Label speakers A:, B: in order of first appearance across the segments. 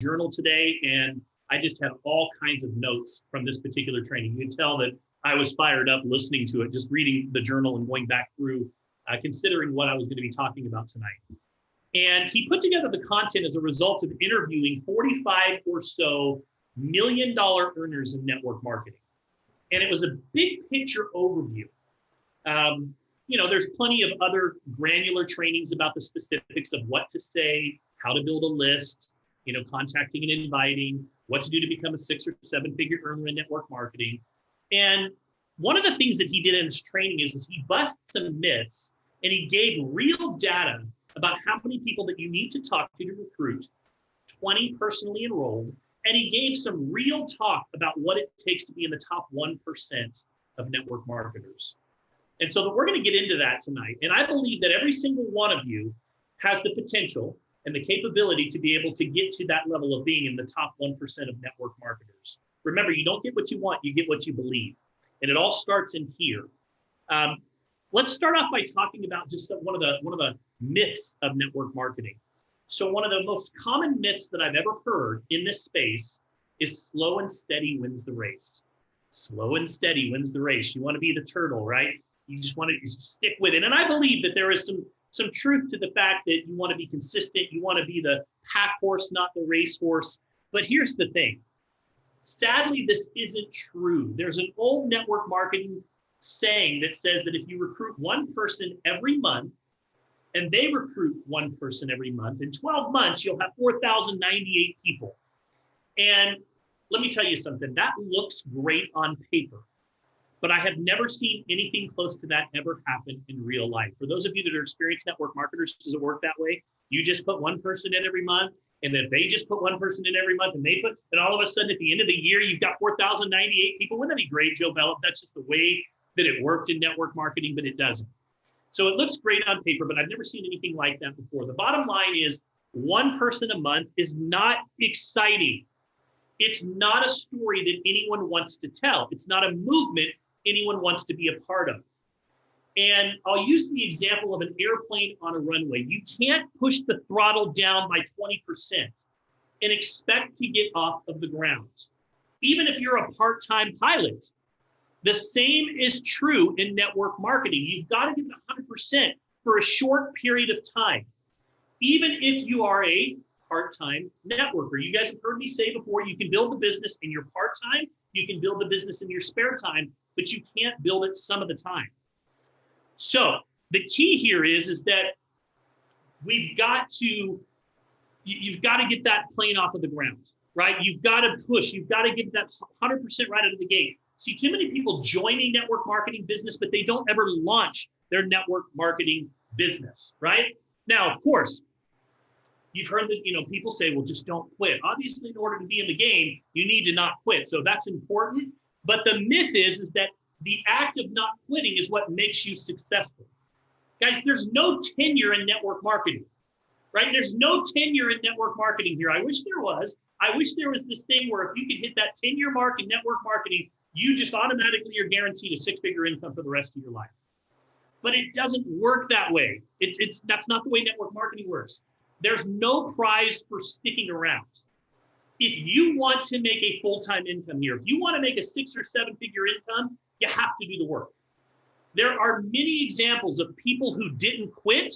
A: journal today, and I just have all kinds of notes from this particular training. You can tell that I was fired up listening to it, just reading the journal and going back through, considering what I was going to be talking about tonight. And he put together the content as a result of interviewing 45 or so million-dollar earners in network marketing. And it was a big picture overview. There's plenty of other granular trainings about the specifics of what to say, how to build a list, contacting and inviting, what to do to become a 6 or 7 figure earner in network marketing. And one of the things that he did in his training is he busted some myths and he gave real data about how many people that you need to talk to recruit, 20 personally enrolled, and he gave some real talk about what it takes to be in the top 1% of network marketers. And so we're going to get into that tonight. And I believe that every single one of you has the potential and the capability to be able to get to that level of being in the top 1% of network marketers. Remember, you don't get what you want, you get what you believe. And it all starts in here. Let's start off by talking about just one of the myths of network marketing. So one of the most common myths that I've ever heard in this space is slow and steady wins the race. Slow and steady wins the race. You want to be the turtle, right? You just want to stick with it. And I believe that there is some truth to the fact that you want to be consistent. You want to be the pack horse, not the race horse. But here's the thing. Sadly, this isn't true. There's an old network marketing saying that says that if you recruit one person every month and they recruit one person every month, in 12 months, you'll have 4,098 people. And let me tell you something, that looks great on paper, but I have never seen anything close to that ever happen in real life. For those of you that are experienced network marketers, does it work that way? You just put one person in every month, and then they just put one person in every month, and all of a sudden at the end of the year, you've got 4,098 people. Wouldn't that be great, Joe Bell? That's just the way that it worked in network marketing, but it doesn't. So it looks great on paper, but I've never seen anything like that before. The bottom line is one person a month is not exciting. It's not a story that anyone wants to tell. It's not a movement anyone wants to be a part of. And I'll use the example of an airplane on a runway. You can't push the throttle down by 20% and expect to get off of the ground. Even if you're a part-time pilot, the same is true in network marketing. You've got to give it 100% for a short period of time, even if you are a part-time networker. You guys have heard me say before, you can build the business in your part-time, you can build the business in your spare time, but you can't build it some of the time. So the key here is that you've got to get that plane off of the ground, right? You've got to push, you've got to give that 100% right out of the gate. See, too many people join a network marketing business, but they don't ever launch their network marketing business, right? Now, of course, you've heard that, people say, well, just don't quit. Obviously, in order to be in the game, you need to not quit. So that's important. But the myth is that the act of not quitting is what makes you successful. Guys, there's no tenure in network marketing, right? There's no tenure in network marketing here. I wish there was. I wish there was this thing where if you could hit that 10-year mark in network marketing, you just automatically are guaranteed a 6-figure income for the rest of your life. But it doesn't work that way. That's not the way network marketing works. There's no prize for sticking around. If you want to make a full-time income here, if you want to make a 6 or 7-figure income, you have to do the work. There are many examples of people who didn't quit,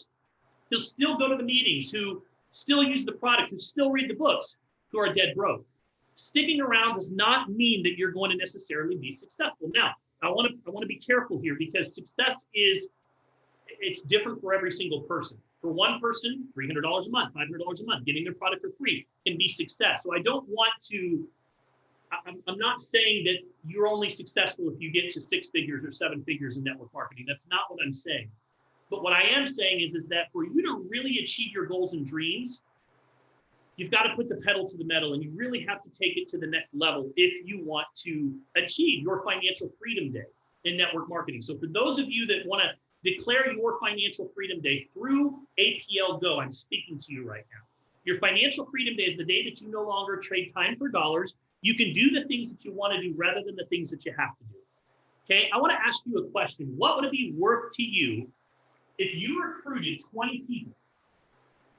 A: who still go to the meetings, who still use the product, who still read the books, who are dead broke. Sticking around does not mean that you're going to necessarily be successful. Now, I want to be careful here because success it's different for every single person. For one person, $300 a month, $500 a month, getting their product for free can be success. So I'm not saying that you're only successful if you get to 6 figures or 7 figures in network marketing. That's not what I'm saying. But what I am saying is that for you to really achieve your goals and dreams, you've got to put the pedal to the metal and you really have to take it to the next level if you want to achieve your financial freedom day in network marketing. So for those of you that want to declare your financial freedom day through APLGo, I'm speaking to you right now. Your financial freedom day is the day that you no longer trade time for dollars. You can do the things that you want to do rather than the things that you have to do. Okay, I want to ask you a question. What would it be worth to you if you recruited 20 people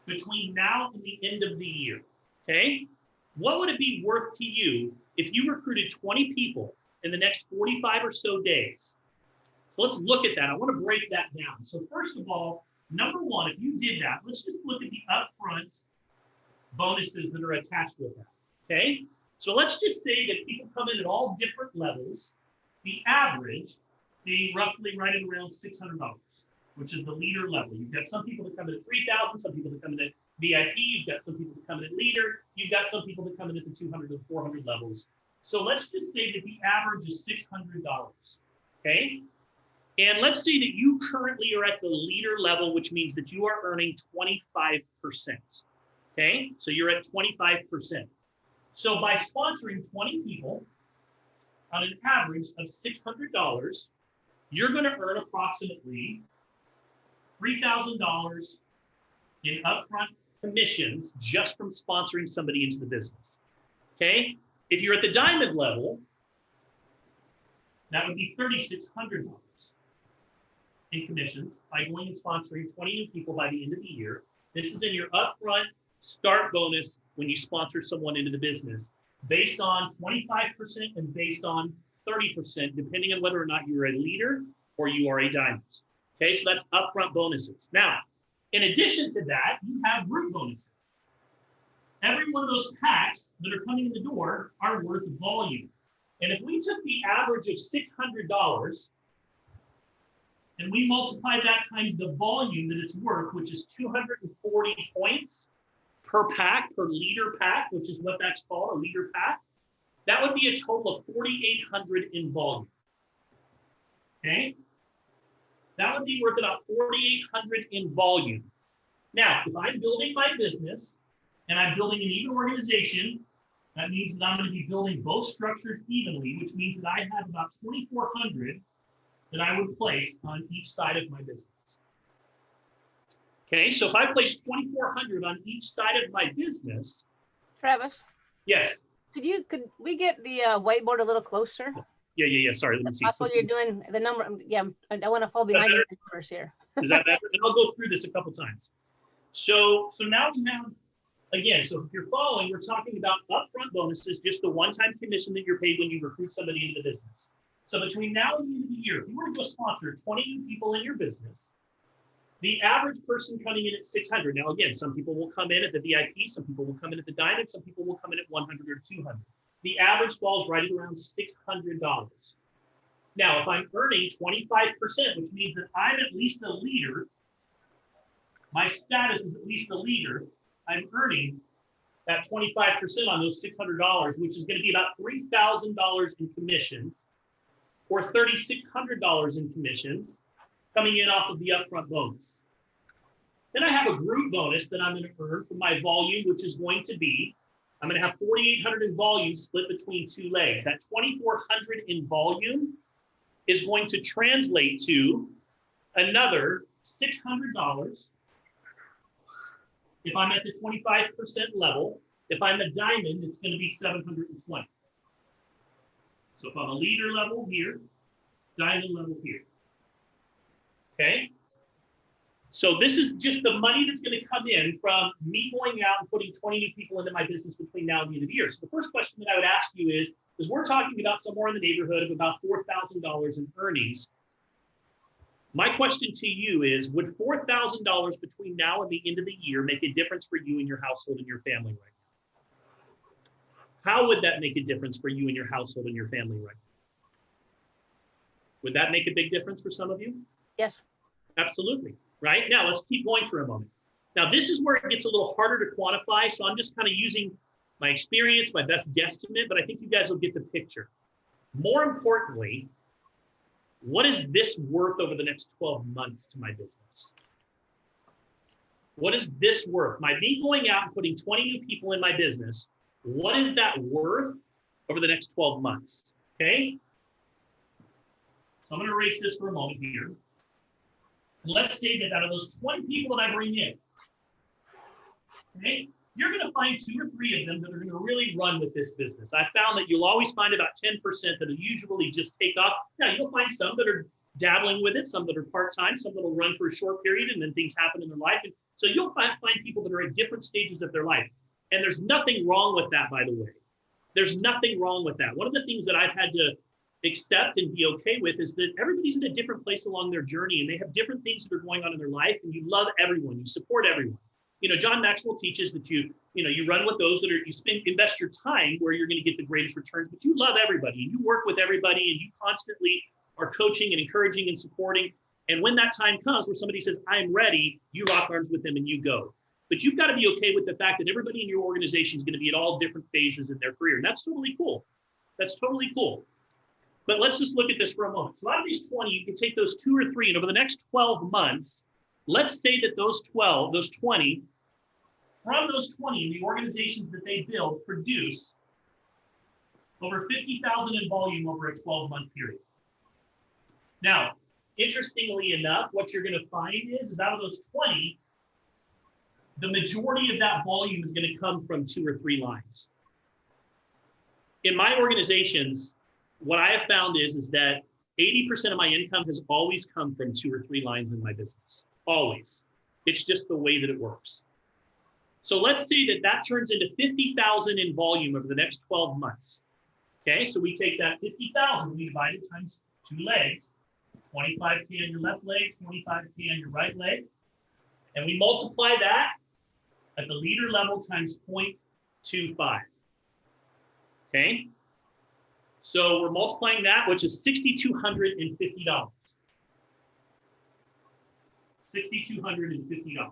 A: between now and the end of the year? Okay, What would it be worth to you if you recruited 20 people in the next 45 or so days? So let's look at that. I want to break that down. So first of all, number one, if you did that, let's just look at the upfront bonuses that are attached with that, okay? So let's just say that people come in at all different levels, the average being roughly right at around $600, which is the leader level. You've got some people that come in at 3,000, some people that come in at VIP, you've got some people that come in at leader, you've got some people that come in at the 200 and 400 levels. So let's just say that the average is $600, okay? And let's say that you currently are at the leader level, which means that you are earning 25%, okay? So you're at 25%. So by sponsoring 20 people on an average of $600, you're going to earn approximately $3,000 in upfront commissions just from sponsoring somebody into the business, okay? If you're at the diamond level, that would be $3,600 in commissions by going and sponsoring 20 new people by the end of the year. This is in your upfront start bonus when you sponsor someone into the business, based on 25% and based on 30%, depending on whether or not you're a leader or you are a diamond. Okay, so that's upfront bonuses. Now, in addition to that, you have group bonuses. Every one of those packs that are coming in the door are worth volume. And if we took the average of $600 and we multiplied that times the volume that it's worth, which is 240 points per pack, per leader pack, which is what that's called, a leader pack, that would be a total of 4,800 in volume. Okay? That would be worth about 4,800 in volume. Now, if I'm building my business and I'm building an even organization, that means that I'm going to be building both structures evenly, which means that I have about 2,400 that I would place on each side of my business. Okay, so if I place 2,400 on each side of my business.
B: Travis?
A: Yes.
B: Could we get the whiteboard a little closer?
A: Yeah. Sorry, let me see.
B: Possible you're doing the number. Yeah, I want to fall behind your numbers here.
A: Is that better? And I'll go through this a couple times. So now we have, again, so if you're following, we're talking about upfront bonuses, just the one-time commission that you're paid when you recruit somebody into the business. So between now and the end of the year, if you were to go sponsor 20 new people in your business, the average person coming in at 600. Now, again, some people will come in at the VIP, some people will come in at the diamond, some people will come in at 100 or 200. The average falls right at around $600. Now, if I'm earning 25%, which means that I'm at least a leader, my status is at least a leader, I'm earning that 25% on those $600, which is going to be about $3,000 in commissions or $3,600 in commissions coming in off of the upfront bonus. Then I have a group bonus that I'm going to earn from my volume, which is going to be, I'm going to have 4,800 in volume split between two legs. That 2,400 in volume is going to translate to another $600 if I'm at the 25% level. If I'm a diamond, it's going to be 720. So if I'm a leader level here, diamond level here. Okay? So this is just the money that's going to come in from me going out and putting 20 new people into my business between now and the end of the year. So the first question that I would ask you is we're talking about somewhere in the neighborhood of about $4,000 in earnings. My question to you is, would $4,000 between now and the end of the year make a difference for you and your household and your family right now? How would that make a difference for you and your household and your family right now? Would that make a big difference for some of you?
B: Yes.
A: Absolutely. Right? Now, let's keep going for a moment. Now, this is where it gets a little harder to quantify, so I'm just kind of using my experience, my best guesstimate, but I think you guys will get the picture. More importantly, what is this worth over the next 12 months to my business? What is this worth? Me going out and putting 20 new people in my business, what is that worth over the next 12 months? Okay? So I'm going to erase this for a moment here. Let's say that out of those 20 people that I bring in, okay, you're going to find 2 or 3 of them that are going to really run with this business. I found that you'll always find about 10% that will usually just take off. Now, you'll find some that are dabbling with it, some that are part-time, some that will run for a short period, and then things happen in their life. And so you'll find people that are at different stages of their life. And there's nothing wrong with that, by the way. There's nothing wrong with that. One of the things that I've had to accept and be okay with is that everybody's in a different place along their journey, and they have different things that are going on in their life, and you love everyone, you support everyone. You know, John Maxwell teaches that you run with those that are, invest your time where you're going to get the greatest returns, but you love everybody, and you work with everybody, and you constantly are coaching and encouraging and supporting. And when that time comes where somebody says, I'm ready, you lock arms with them and you go. But you've got to be okay with the fact that everybody in your organization is going to be at all different phases in their career. And that's totally cool. That's totally cool. But let's just look at this for a moment. So out of these 20, you can take those 2 or 3, and over the next 12 months, let's say that those 20, from those 20, the organizations that they build produce over 50,000 in volume over a 12-month period. Now, interestingly enough, what you're going to find is out of those 20, the majority of that volume is going to come from 2 or 3 lines. In my organizations, what I have found is that 80% of my income has always come from 2 or 3 lines in my business. Always. It's just the way that it works. So let's say that that turns into 50,000 in volume over the next 12 months. Okay, so we take that 50,000, we divide it times 2 legs, 25K on your left leg, 25K on your right leg, and we multiply that at the leader level times 0.25. Okay, so we're multiplying that, which is $6,250. $6,250.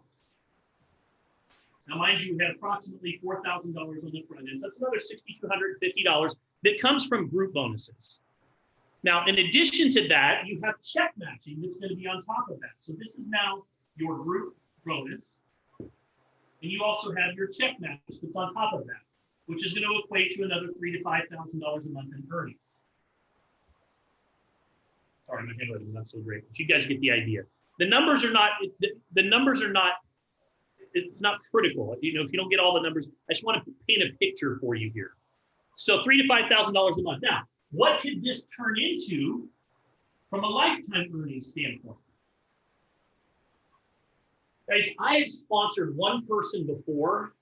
A: Now, mind you, we had approximately $4,000 on the front end. So that's another $6,250 that comes from group bonuses. Now, in addition to that, you have check matching that's going to be on top of that. So this is now your group bonus. And you also have your check match that's on top of that, which is going to equate to another $3,000 to $5,000 a month in earnings. Sorry, my handwriting is not so great, but you guys get the idea. The numbers are not, it's not critical. You know, if you don't get all the numbers, I just want to paint a picture for you here. So $3,000 to $5,000 a month. Now, what could this turn into from a lifetime earnings standpoint? Guys, I have sponsored one person before.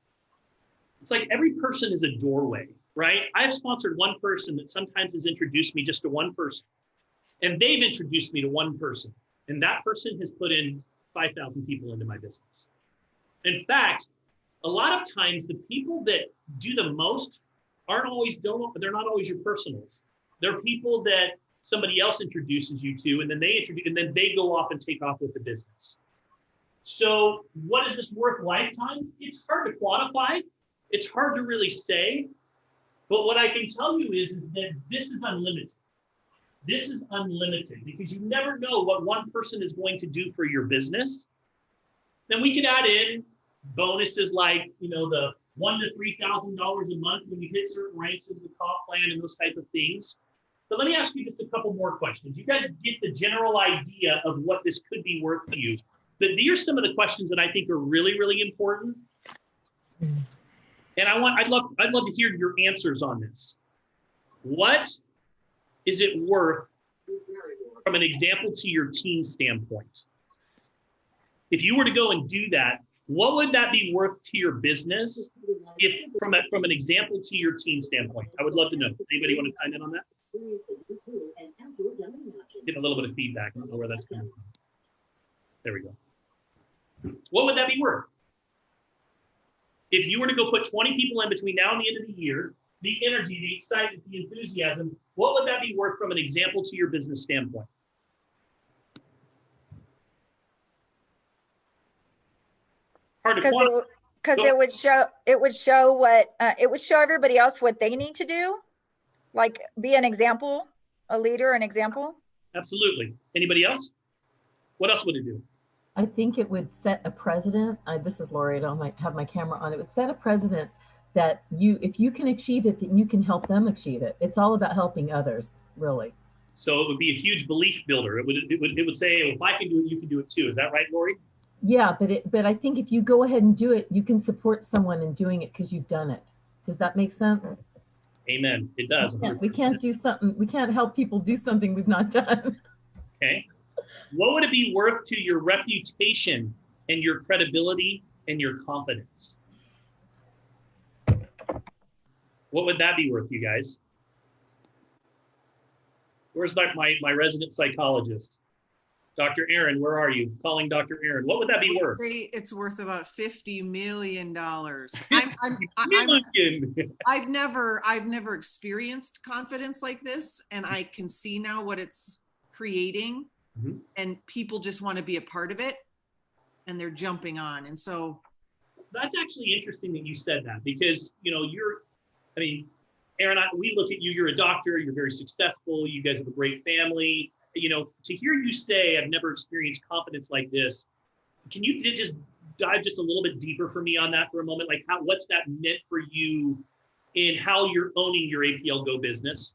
A: It's like every person is a doorway, right? I've sponsored one person that sometimes has introduced me just to one person. And they've introduced me to one person. And that person has put in 5,000 people into my business. In fact, a lot of times the people that do the most they're not always your personals. They're people that somebody else introduces you to, and then they go off and take off with the business. So what is this worth lifetime? It's hard to quantify. It's hard to really say. But what I can tell you is that this is unlimited. This is unlimited because you never know what one person is going to do for your business. Then we could add in bonuses like, the $1,000 to $3,000 a month when you hit certain ranks in the comp plan and those type of things. But let me ask you just a couple more questions. You guys get the general idea of what this could be worth to you. But these are some of the questions that I think are really, really important. And I'd love to hear your answers on this. What is it worth from an example to your team standpoint? If you were to go and do that, what would that be worth to your business if from an example to your team standpoint? I would love to know. Anybody want to chime in on that? Get a little bit of feedback. I don't know where that's coming from. There we go. What would that be worth? If you were to go put 20 people in between now and the end of the year, the energy, the excitement, the enthusiasm, what would that be worth from an example to your business standpoint?
C: Because it would show everybody else what they need to do, like be an example, a leader, an example.
A: Absolutely. Anybody else? What else would it do?
D: I think it would set a precedent. This is Lori. I don't have my camera on. It would set a precedent that if you can achieve it, then you can help them achieve it. It's all about helping others, really.
A: So it would be a huge belief builder. It would say, well, if I can do it, you can do it too. Is that right, Lori?
D: Yeah, but I think if you go ahead and do it, you can support someone in doing it because you've done it. Does that make sense?
A: Amen. It does.
D: We can't help people do something we've not done.
A: Okay. What would it be worth to your reputation and your credibility and your confidence? What would that be worth, you guys? Where's my resident psychologist? Dr. Aaron, where are you? Calling Dr. Aaron. What would that be worth?
E: Say it's worth about $50 million. I've never experienced confidence like this, and I can see now what it's creating, and people just want to be a part of it, and they're jumping on. And so
A: that's actually interesting that you said that, because Aaron, we look at you, you're a doctor, you're very successful, you guys have a great family. To hear you say, I've never experienced confidence like this, can you just dive just a little bit deeper for me on that for a moment? Like, what's that meant for you in how you're owning your APLGo business?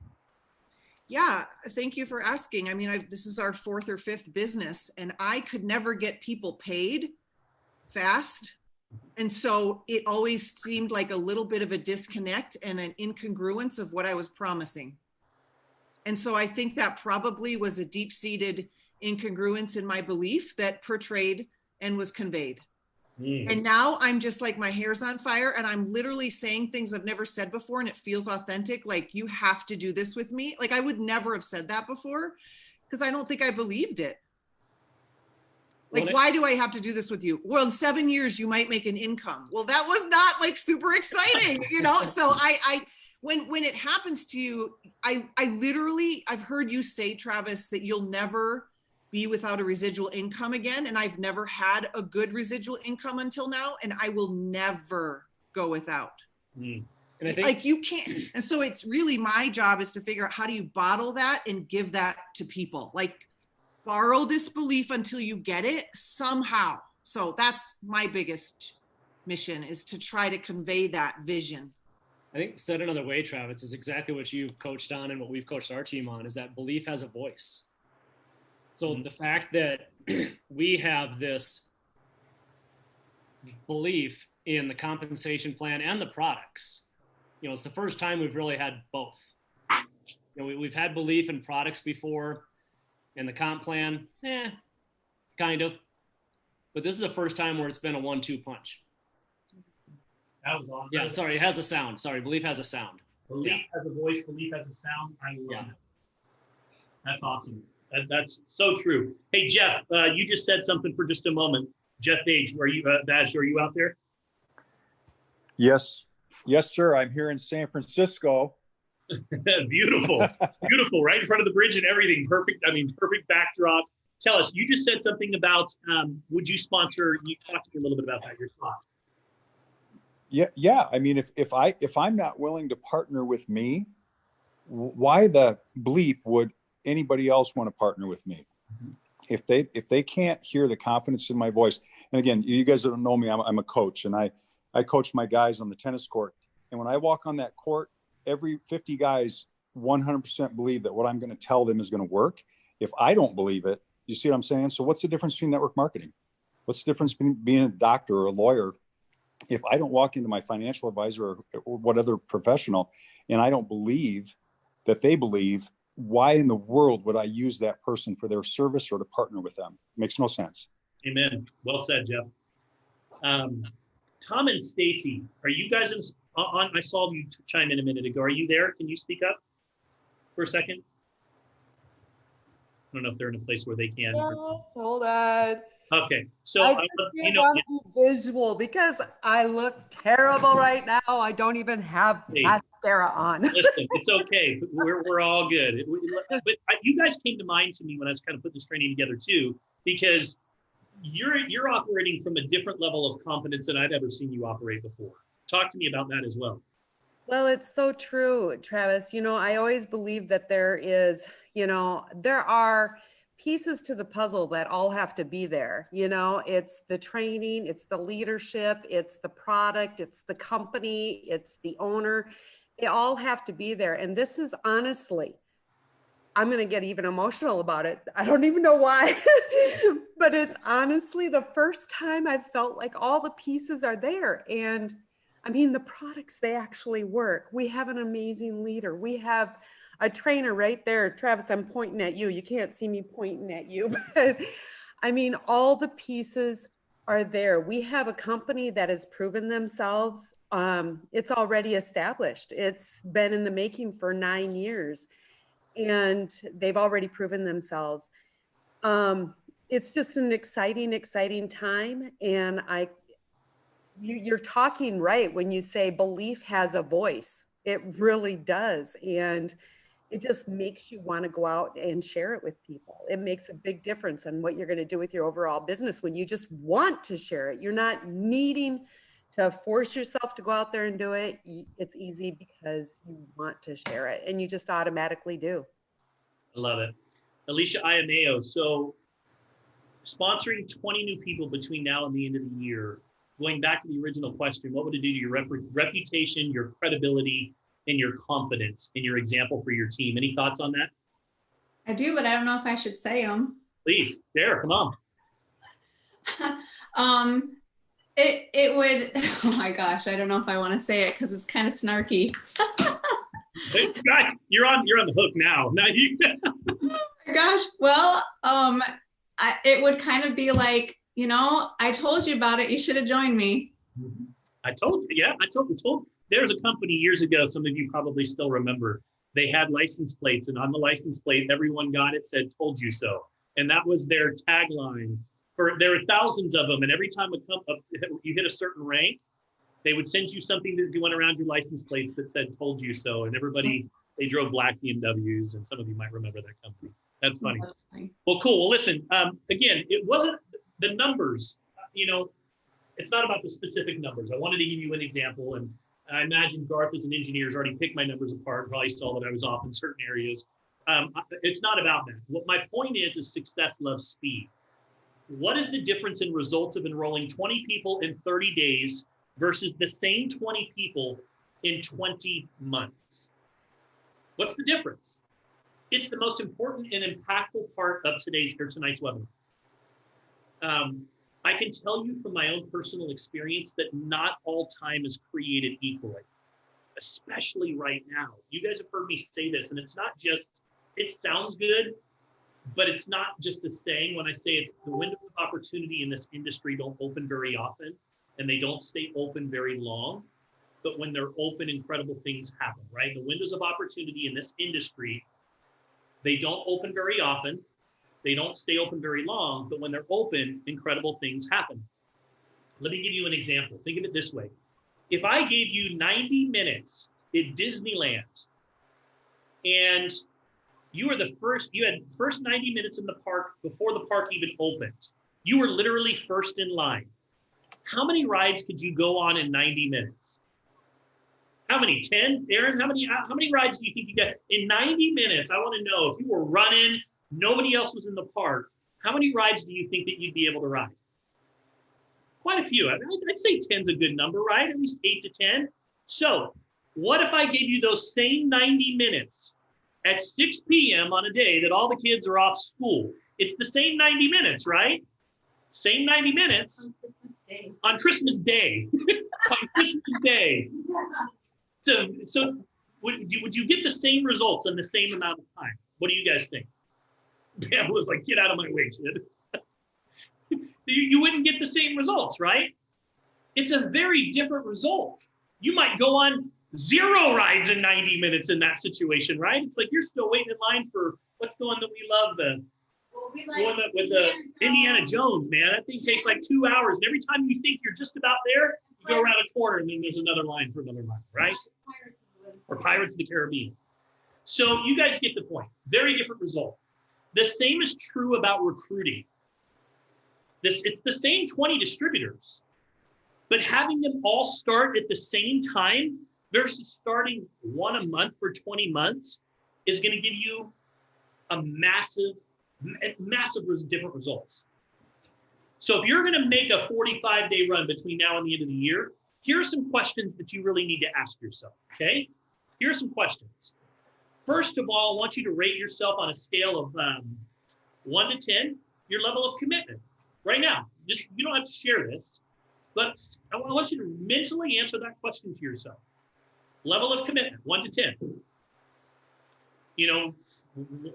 E: Yeah, thank you for asking. I mean, this is our 4th or 5th business, and I could never get people paid fast. And so it always seemed like a little bit of a disconnect and an incongruence of what I was promising. And so I think that probably was a deep-seated incongruence in my belief that portrayed and was conveyed. And now I'm just like, my hair's on fire, and I'm literally saying things I've never said before, and it feels authentic. Like, you have to do this with me. Like, I would never have said that before, because I don't think I believed it. Like, why do I have to do this with you? Well, in 7 years, you might make an income. Well, that was not like super exciting, So when it happens to you, I've heard you say, Travis, that you'll never be without a residual income again. And I've never had a good residual income until now. And I will never go without.
F: And I think,
E: like, you can't. And so it's really my job is to figure out, how do you bottle that and give that to people? Like, borrow this belief until you get it somehow. So that's my biggest mission, is to try to convey that vision.
F: I think, said another way, Travis, is exactly what you've coached on and what we've coached our team on, is that belief has a voice. So the fact that we have this belief in the compensation plan and the products, it's the first time we've really had both. We've had belief in products before, and the comp plan, kind of. But this is the first time where it's been a 1-2 punch.
A: That was awesome.
F: Yeah, sorry, it has a sound. Sorry, belief has a sound.
A: Belief has a voice, belief has a sound. I love it. That's awesome. That's so true. Hey, Jeff, you just said something for just a moment. Jeff Badge, are you out there?
G: Yes, sir. I'm here in San Francisco.
A: Beautiful, beautiful, right in front of the bridge and everything. Perfect. Perfect backdrop. Tell us, you just said something about, would you sponsor, you talked to me a little bit about that, your thought.
G: Yeah. I mean, if I'm not willing to partner with me, why the bleep would anybody else want to partner with me? If they can't hear the confidence in my voice, and again, you guys don't know me, I'm a coach, and I coach my guys on the tennis court. And when I walk on that court, every 50 guys 100% believe that what I'm going to tell them is going to work. If I don't believe it, you see what I'm saying? So what's the difference between network marketing? What's the difference between being a doctor or a lawyer? If I don't walk into my financial advisor or what other professional, and I don't believe that they believe, why in the world would I use that person for their service or to partner with them? It makes no sense.
A: Amen. Well said, Jeff. Tom and Stacy, are you guys on? I saw you chime in a minute ago. Are you there? Can you speak up for a second? I don't know if they're in a place where they can.
H: Yes, hold on.
A: Okay, so
H: I want to be visual because I look terrible right now. I don't even have mascara on.
A: Listen, it's okay. We're all good. But you guys came to mind to me when I was kind of putting this training together too, because you're operating from a different level of confidence than I've ever seen you operate before. Talk to me about that as well.
H: Well, it's so true, Travis. I always believe that there are pieces to the puzzle that all have to be there. It's the training, it's the leadership, it's the product, it's the company, it's the owner. They all have to be there. And this is honestly, I'm going to get even emotional about it. I don't even know why, but it's honestly the first time I've felt like all the pieces are there. And the products, they actually work. We have an amazing leader. We have a trainer right there. Travis, I'm pointing at you. You can't see me pointing at you, but all the pieces are there. We have a company that has proven themselves it's already established. It's been in the making for 9 years, and they've already proven themselves. It's just an exciting time. And you're talking right when you say belief has a voice. It really does. And it just makes you want to go out and share it with people. It makes a big difference in what you're going to do with your overall business when you just want to share it. You're not needing to force yourself to go out there and do it. It's easy because you want to share it, and you just automatically do.
A: I love it. Alicia Iameo, so sponsoring 20 new people between now and the end of the year, going back to the original question, what would it do to your reputation, your credibility, and your confidence in your example for your team? Any thoughts on that?
I: I do, but I don't know if I should say them.
A: Please, there, come on.
I: It would, oh my gosh, I don't know if I want to say it because it's kind of snarky.
A: Hey, God, you're on the hook now. Now you.
I: Oh my gosh. Well, it would kind of be like, you know, I told you about it. You should have joined me.
A: I told you. Yeah, I told. There's a company years ago. Some of you probably still remember. They had license plates, and on the license plate, everyone got it said "Told you so," and that was their tagline. There were thousands of them, and every time you hit a certain rank, they would send you something that went around your license plates that said "Told you so," and they drove black BMWs, and some of you might remember that company. That's funny. Well, cool. Well, listen, again, it wasn't the numbers, you know, it's not about the specific numbers. I wanted to give you an example, and I imagine Garth as an engineer has already picked my numbers apart, probably saw that I was off in certain areas. It's not about that. What my point is success loves speed. What is the difference in results of enrolling 20 people in 30 days versus the same 20 people in 20 months? What's the difference? It's the most important and impactful part of tonight's webinar. I can tell you from my own personal experience that not all time is created equally, especially right now. You guys have heard me say this, and it's not just, it sounds good, but it's not just a saying when I say it's the windows of opportunity in this industry don't open very often, and they don't stay open very long. But when they're open, incredible things happen, right? The windows of opportunity in this industry, they don't open very often. They don't stay open very long, but when they're open, incredible things happen. Let me give you an example. Think of it this way. If I gave you 90 minutes at Disneyland, and you had first 90 minutes in the park before the park even opened, you were literally first in line. How many rides could you go on in 90 minutes? How many? 10? Aaron, how many rides do you think you got? In 90 minutes, I want to know, if you were running, nobody else was in the park, how many rides do you think that you'd be able to ride? Quite a few. I'd say 10's a good number, right? At least 8 to 10. So what if I gave you those same 90 minutes at 6 p.m. on a day that all the kids are off school? It's the same 90 minutes, right? Same 90 minutes on Christmas Day. On Christmas Day. So would you get the same results in the same amount of time? What do you guys think? Pamela's like, get out of my way, kid. You wouldn't get the same results, right? It's a very different result. You might go on 0 rides in 90 minutes in that situation, right? It's like you're still waiting in line for, what's the one that we love? The one with the Indiana Jones, man. That thing takes like 2 hours. And every time you think you're just about there, you go around a corner and then there's another line for another line, right? Or Pirates of the Caribbean. So you guys get the point. Very different result. The same is true about recruiting. It's the same 20 distributors, but having them all start at the same time versus starting one a month for 20 months is going to give you a massive different results. So if you're going to make a 45-day run between now and the end of the year, here are some questions that you really need to ask yourself, okay? Here are some questions. First of all, I want you to rate yourself on a scale of 1 to 10, your level of commitment. Right now, you don't have to share this, but I want you to mentally answer that question to yourself. Level of commitment, 1 to 10. You know,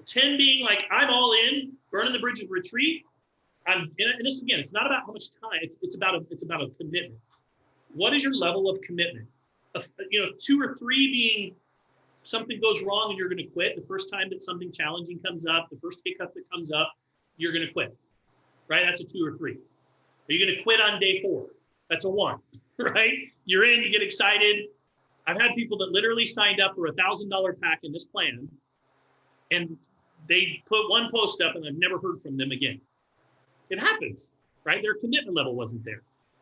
A: 10 being like, I'm all in, burning the bridges retreat. And this, again, it's not about how much time, it's about a commitment. What is your level of commitment? You know, 2 or 3 being something goes wrong and you're going to quit. The first time that something challenging comes up, the first hiccup that comes up, you're going to quit, right? That's a 2 or 3. Are you going to quit on day 4? That's a 1, right? You're in, you get excited. I've had people that literally signed up for a $1,000 pack in this plan, and they put one post up and I've never heard from them again. It happens, right? Their commitment level wasn't there.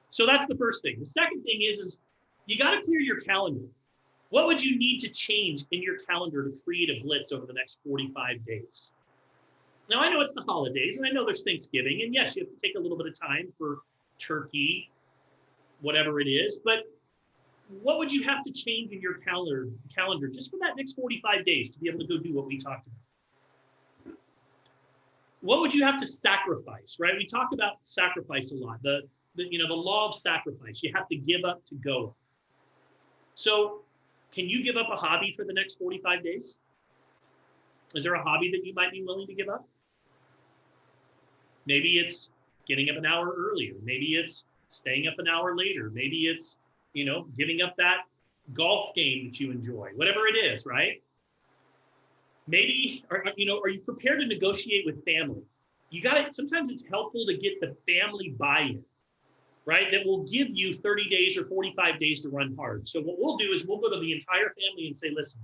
A: So that's the first thing. The second thing is you got to clear your calendar. What would you need to change in your calendar to create a blitz over the next 45 days? Now, I know it's the holidays, and I know there's Thanksgiving, and yes, you have to take a little bit of time for turkey, whatever it is, but what would you have to change in your calendar just for that next 45 days to be able to go do what we talked about? What would you have to sacrifice, right? We talk about sacrifice a lot, the law of sacrifice. You have to give up to go. So can you give up a hobby for the next 45 days? Is there a hobby that you might be willing to give up? Maybe it's getting up an hour earlier. Maybe it's staying up an hour later. Maybe it's, giving up that golf game that you enjoy, whatever it is, right? Maybe, are you prepared to negotiate with family? Sometimes it's helpful to get the family buy-in, right? That will give you 30 days or 45 days to run hard. So what we'll do is we'll go to the entire family and say, listen,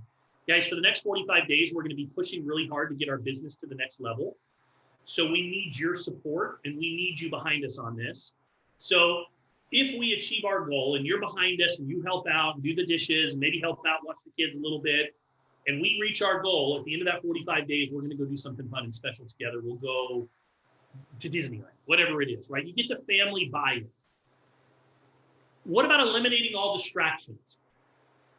A: guys, for the next 45 days, we're going to be pushing really hard to get our business to the next level. So we need your support and we need you behind us on this. So if we achieve our goal and you're behind us and you help out and do the dishes and maybe help out, watch the kids a little bit, and we reach our goal at the end of that 45 days, we're going to go do something fun and special together. We'll go to Disneyland, whatever it is, right? You get the family buy-in. What about eliminating all distractions?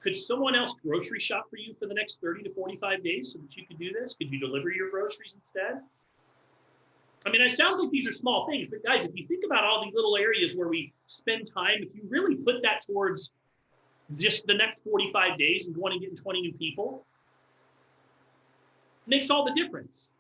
A: Could someone else grocery shop for you for the next 30 to 45 days so that you could do this? Could you deliver your groceries instead? I mean, it sounds like these are small things, but guys, if you think about all these little areas where we spend time, if you really put that towards just the next 45 days and going and getting 20 new people, makes all the difference.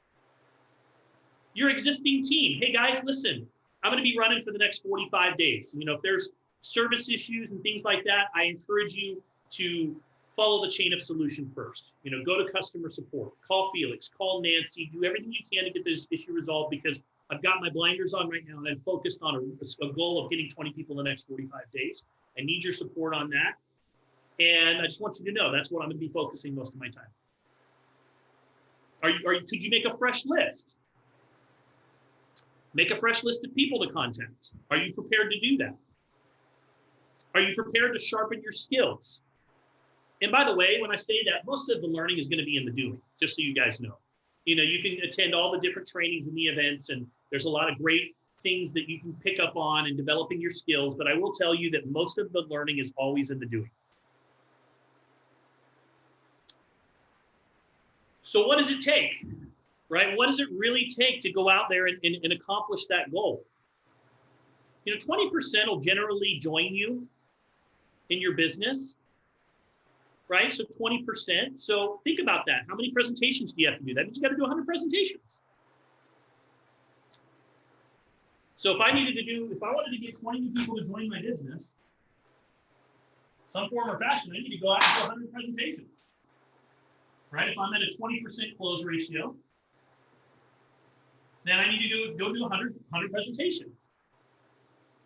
A: Your existing team, hey guys, listen, I'm going to be running for the next 45 days. If there's service issues and things like that, I encourage you to follow the chain of solution first. Go to customer support, call Felix, call Nancy, do everything you can to get this issue resolved, because I've got my blinders on right now and I'm focused on a goal of getting 20 people in the next 45 days. I need your support on that. And I just want you to know that's what I'm going to be focusing most of my time. Could you make a fresh list? Make a fresh list of people to contact. Are you prepared to do that? Are you prepared to sharpen your skills? And by the way, when I say that, most of the learning is going to be in the doing, just so you guys know. You can attend all the different trainings and the events, and there's a lot of great things that you can pick up on in developing your skills, but I will tell you that most of the learning is always in the doing. So what does it take, right? What does it really take to go out there and accomplish that goal? 20% will generally join you in your business, right? So 20%. So think about that. How many presentations do you have to do? That means you got to do 100 presentations. So if I wanted to get 20 new people to join my business, some form or fashion, I need to go out and do 100 presentations, right? If I'm at a 20% close ratio, then I need to go do 100 presentations,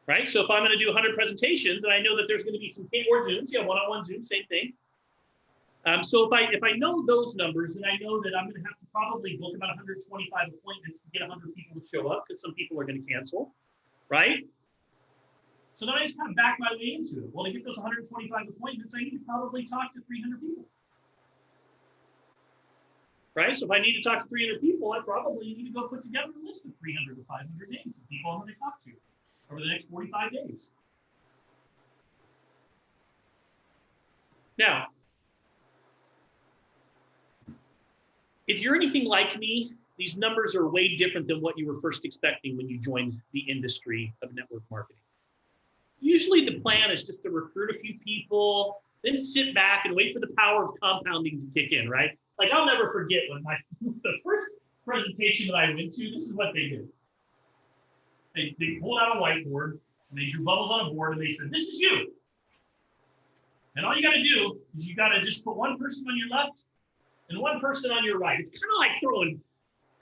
A: right? So if I'm going to do 100 presentations and I know that there's going to be some or Zooms, one-on-one Zoom, same thing. So if I know those numbers, and I know that I'm going to have to probably book about 125 appointments to get 100 people to show up, because some people are going to cancel, right? So then I just kind of back my way into it. Well, to get those 125 appointments, I need to probably talk to 300 people, right? So if I need to talk to 300 people, I probably need to go put together a list of 300 to 500 names of people I'm going to talk to over the next 45 days. Now, if you're anything like me, these numbers are way different than what you were first expecting when you joined the industry of network marketing. Usually the plan is just to recruit a few people, then sit back and wait for the power of compounding to kick in, right? Like, I'll never forget when the first presentation that I went to, this is what they did. They pulled out a whiteboard and they drew bubbles on a board and they said, this is you. And all you got to do is you got to just put one person on your left and one person on your right. It's kind of like throwing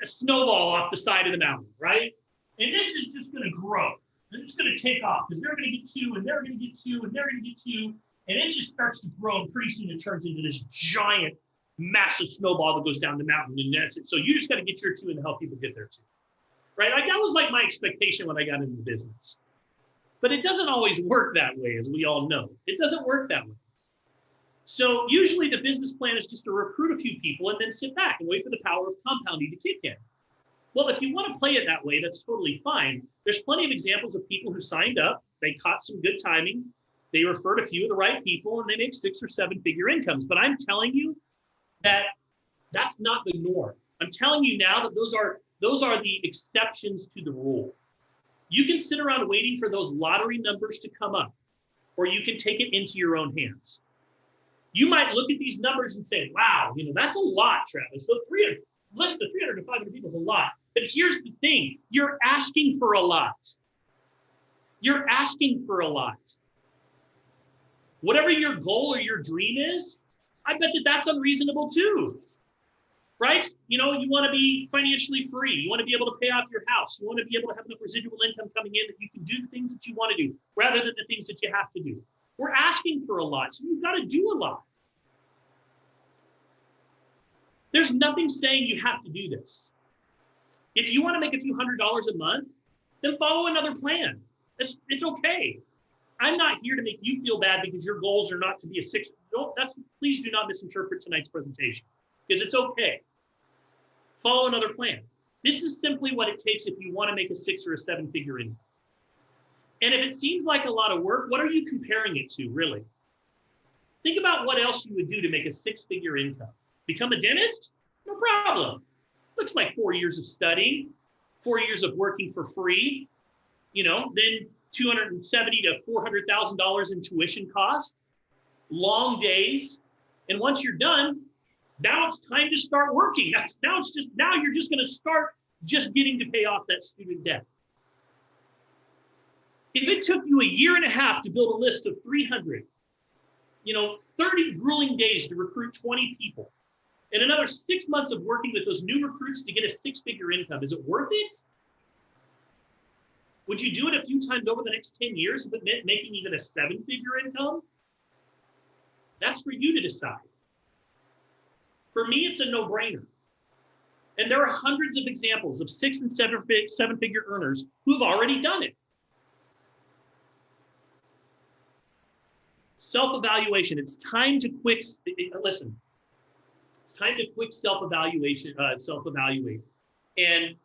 A: a snowball off the side of the mountain, right? And this is just going to grow. And it's going to take off because they're going to get two, and they're going to get two, and they're going to get two. And it just starts to grow, and pretty soon it turns into this giant, massive snowball that goes down the mountain, and that's it. So you just got to get your two and help people get there too, right? Like that was like my expectation when I got into the business. But it doesn't always work that way, as we all know. It doesn't work that way. So usually the business plan is just to recruit a few people and then sit back and wait for the power of compounding to kick in. Well, if you want to play it that way, that's totally fine. There's plenty of examples of people who signed up, they caught some good timing, they referred a few of the right people, and they make 6 or 7 figure incomes. But I'm telling you that that's not the norm. I'm telling you now that those are the exceptions to the rule. You can sit around waiting for those lottery numbers to come up, or you can take it into your own hands. You might look at these numbers and say, wow, that's a lot, Travis. So list of 300 to 500 people is a lot. But here's the thing, you're asking for a lot. You're asking for a lot. Whatever your goal or your dream is, I bet that that's unreasonable too, right? You want to be financially free. You want to be able to pay off your house. You want to be able to have enough residual income coming in that you can do the things that you want to do rather than the things that you have to do. We're asking for a lot, so you've got to do a lot. There's nothing saying you have to do this. If you want to make a few $100s a month, then follow another plan. It's okay. I'm not here to make you feel bad because your goals are not to be a 6. Please do not misinterpret tonight's presentation, because it's okay. Follow another plan. This is simply what it takes if you want to make a 6 or a 7 figure income. And if it seems like a lot of work, what are you comparing it to, really? Think about what else you would do to make a 6 figure income. Become a dentist? No problem. Looks like 4 years of studying, 4 years of working for free, then $270,000 to $400,000 in tuition costs, long days. And once you're done, now it's time to start working. Now you're just going to start just getting to pay off that student debt. If it took you a year and a half to build a list of 300, 30 grueling days to recruit 20 people, and another 6 months of working with those new recruits to get a 6-figure income, is it worth it? Would you do it a few times over the next 10 years if it meant making even a 7-figure income? That's for you to decide. For me, it's a no-brainer. And there are hundreds of examples of 6- and 7-figure earners who have already done it. Self-evaluation. It's time to quit. Listen, it's time to quit self-evaluate. And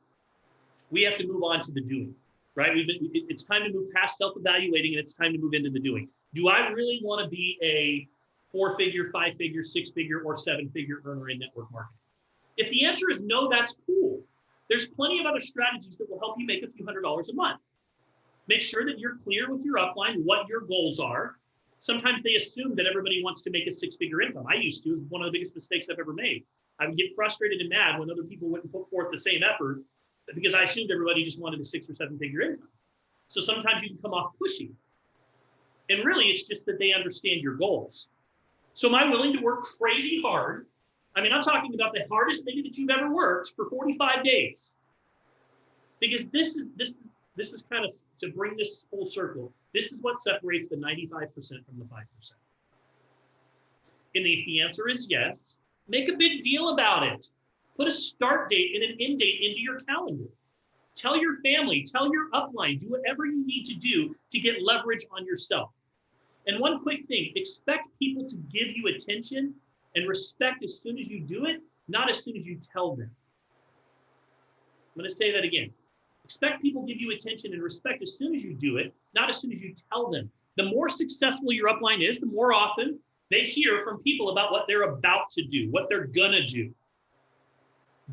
A: we have to move on to the doing, right? It's time to move past self-evaluating, and it's time to move into the doing. Do I really want to be a 4-figure, 5-figure, 6-figure, or 7-figure earner in network marketing? If the answer is no, that's cool. There's plenty of other strategies that will help you make a few $100s a month. Make sure that you're clear with your upline what your goals are. Sometimes they assume that everybody wants to make a 6-figure income. I used to. It was one of the biggest mistakes I've ever made. I would get frustrated and mad when other people wouldn't put forth the same effort because I assumed everybody just wanted a 6- or 7-figure income. So sometimes you can come off pushy. And really, it's just that they understand your goals. So am I willing to work crazy hard? I'm talking about the hardest thing that you've ever worked for 45 days. Because this is kind of, to bring this full circle, this is what separates the 95% from the 5%. And if the answer is yes, make a big deal about it. Put a start date and an end date into your calendar. Tell your family, tell your upline, do whatever you need to do to get leverage on yourself. And one quick thing, expect people to give you attention and respect as soon as you do it, not as soon as you tell them. I'm going to say that again. Expect people give you attention and respect as soon as you do it, not as soon as you tell them. The more successful your upline is, the more often they hear from people about what they're about to do, what they're gonna do.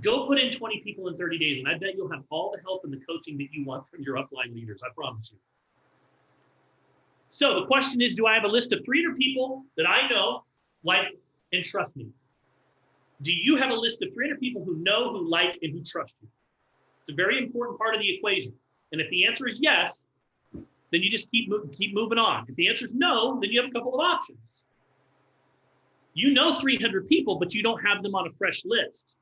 A: Go put in 20 people in 30 days, and I bet you'll have all the help and the coaching that you want from your upline leaders, I promise you. So the question is, do I have a list of 300 people that I know, like, and trust me? Do you have a list of 300 people who know, who like, and who trust you? It's a very important part of the equation. And if the answer is yes, then you just keep moving on. If the answer is no, then you have a couple of options. You know 300 people, but you don't have them on a fresh list.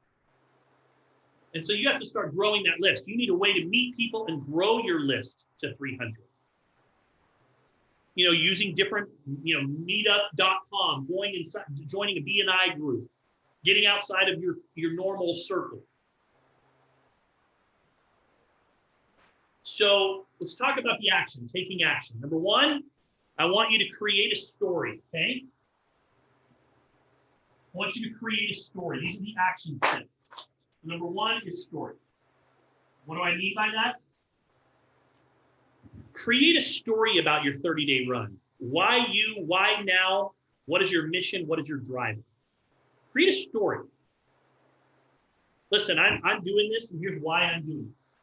A: And so you have to start growing that list. You need a way to meet people and grow your list to 300. You know, using different, you know, meetup.com, going inside, joining a B&I group, getting outside of your normal circle. So let's talk about the action, taking action. Number one, I want you to create a story, okay? I want you to create a story. These are the action steps. Number one is story. What do I mean by that? Create a story about your 30-day run. Why you? Why now? What is your mission? What is your driver? Create a story. Listen, I'm doing this, and here's why I'm doing this.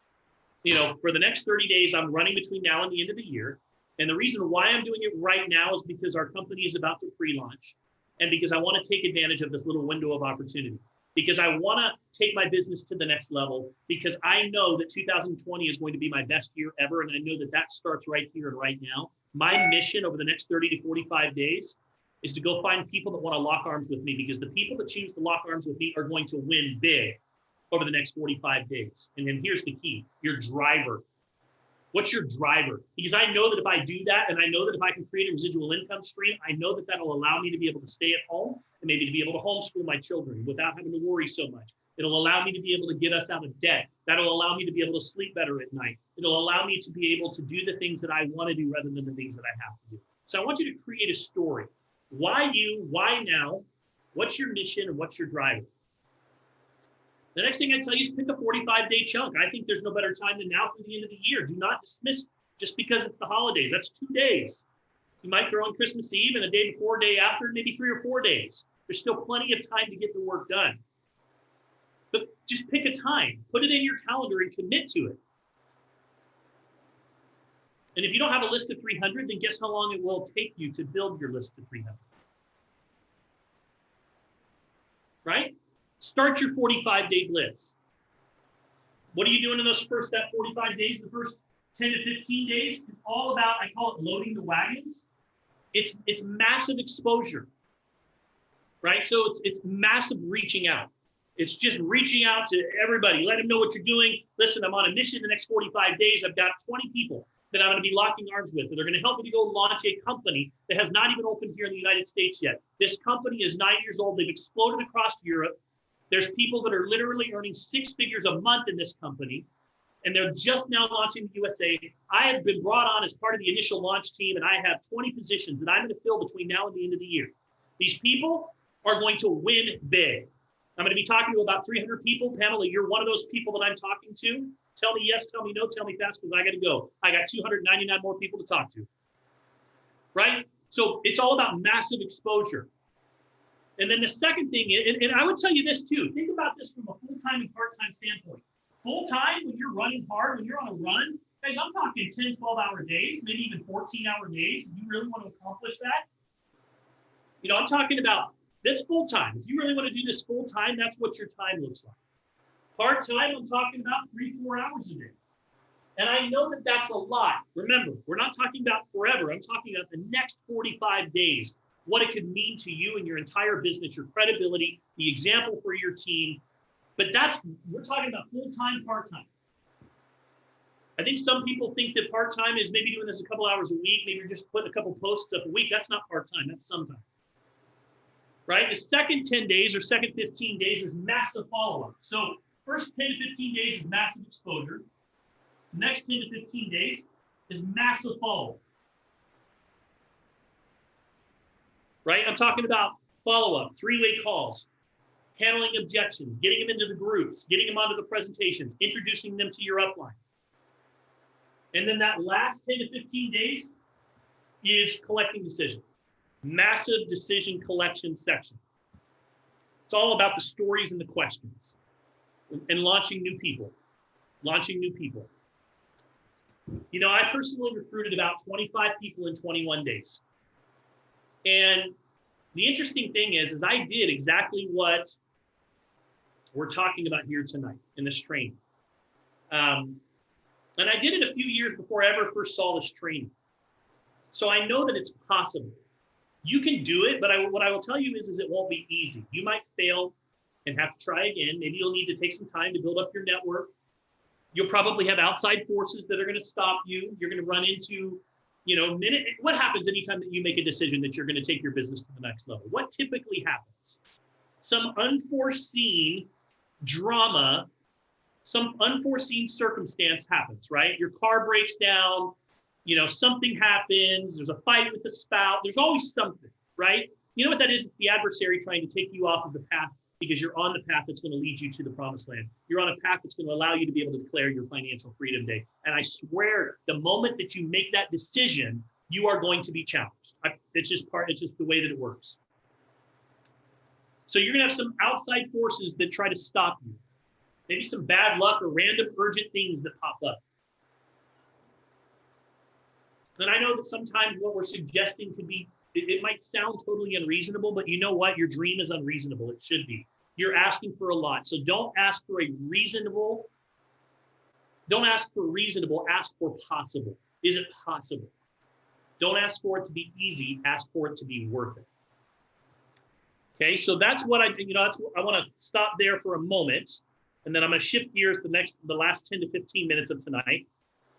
A: You know, for the next 30 days, I'm running between now and the end of the year. And the reason why I'm doing it right now is because our company is about to pre-launch, and because I want to take advantage of this little window of opportunity. Because I want to take my business to the next level, because I know that 2020 is going to be my best year ever. And I know that that starts right here and right now. My mission over the next 30 to 45 days is to go find people that want to lock arms with me, because the people that choose to lock arms with me are going to win big over the next 45 days. And then here's the key, your driver. What's your driver? Because I know that if I do that, and I know that if I can create a residual income stream, I know that that'll allow me to be able to stay at home and maybe to be able to homeschool my children without having to worry so much. It'll allow me to be able to get us out of debt. That'll allow me to be able to sleep better at night. It'll allow me to be able to do the things that I want to do rather than the things that I have to do. So I want you to create a story. Why you? Why now? What's your mission and what's your driver? The next thing I tell you is pick a 45-day chunk. I think there's no better time than now through the end of the year. Do not dismiss just because it's the holidays. That's 2 days. You might throw on Christmas Eve and a day before, day after, maybe 3 or 4 days. There's still plenty of time to get the work done. But just pick a time. Put it in your calendar and commit to it. And if you don't have a list of 300, then guess how long it will take you to build your list of 300. Right? Start your 45-day blitz. What are you doing in those that 45 days? The first 10 to 15 days is all about, I call it loading the wagons. It's massive exposure, right? So it's massive reaching out. It's just reaching out to everybody. Let them know what you're doing. Listen, I'm on a mission the next 45 days. I've got 20 people that I'm going to be locking arms with, that are going to help me to go launch a company that has not even opened here in the United States yet. This company is 9 years old. They've exploded across Europe. There's people that are literally earning 6 figures a month in this company, and they're just now launching the USA. I have been brought on as part of the initial launch team, and I have 20 positions that I'm going to fill between now and the end of the year. These people are going to win big. I'm going to be talking to about 300 people. Pamela, you're one of those people that I'm talking to. Tell me yes, tell me no, tell me fast, because I got to go. I got 299 more people to talk to. Right? So it's all about massive exposure. And then the second thing is, and I would tell you this too, think about this from a full-time and part-time standpoint. Full-time, when you're running hard, when you're on a run, guys, I'm talking 10, 12-hour days, maybe even 14-hour days. If you really want to accomplish that, you know, I'm talking about this full-time. If you really want to do this full-time, that's what your time looks like. Part-time, I'm talking about 3-4 hours a day. And I know that that's a lot. Remember, we're not talking about forever. I'm talking about the next 45 days, what it could mean to you and your entire business, your credibility, the example for your team. But we're talking about full-time, part-time. I think some people think that part-time is maybe doing this a couple hours a week, maybe you're just putting a couple posts up a week. That's not part-time, that's sometime. Right? The second 10 days or second 15 days is massive follow-up. So first 10 to 15 days is massive exposure. The next 10 to 15 days is massive follow-up. Right? I'm talking about follow-up, 3-way calls, handling objections, getting them into the groups, getting them onto the presentations, introducing them to your upline. And then that last 10 to 15 days is collecting decisions. Massive decision collection section. It's all about the stories and the questions and launching new people. You know, I personally recruited about 25 people in 21 days. And the interesting thing is I did exactly what we're talking about here tonight in this training. And I did it a few years before I ever first saw this training. So I know that it's possible. You can do it, but what I will tell you is it won't be easy. You might fail and have to try again. Maybe you'll need to take some time to build up your network. You'll probably have outside forces that are going to stop you. You're going to run into, what happens anytime that you make a decision that you're going to take your business to the next level? What typically happens? Some unforeseen drama, some unforeseen circumstance happens, right? Your car breaks down, something happens, there's a fight with the spouse, there's always something, right? You know what that is? It's the adversary trying to take you off of the path because you're on the path that's going to lead you to the promised land. You're on a path that's going to allow you to be able to declare your financial freedom day. And I swear, the moment that you make that decision, you are going to be challenged. It's just the way that it works. So you're going to have some outside forces that try to stop you. Maybe some bad luck or random urgent things that pop up. And I know that sometimes what we're suggesting could be, it might sound totally unreasonable, but you know what? Your dream is unreasonable. It should be. You're asking for a lot. So don't ask for reasonable, ask for possible. Is it possible? Don't ask for it to be easy, ask for it to be worth it. Okay, so that's what I want to stop there for a moment, and then I'm going to shift gears the last 10 to 15 minutes of tonight.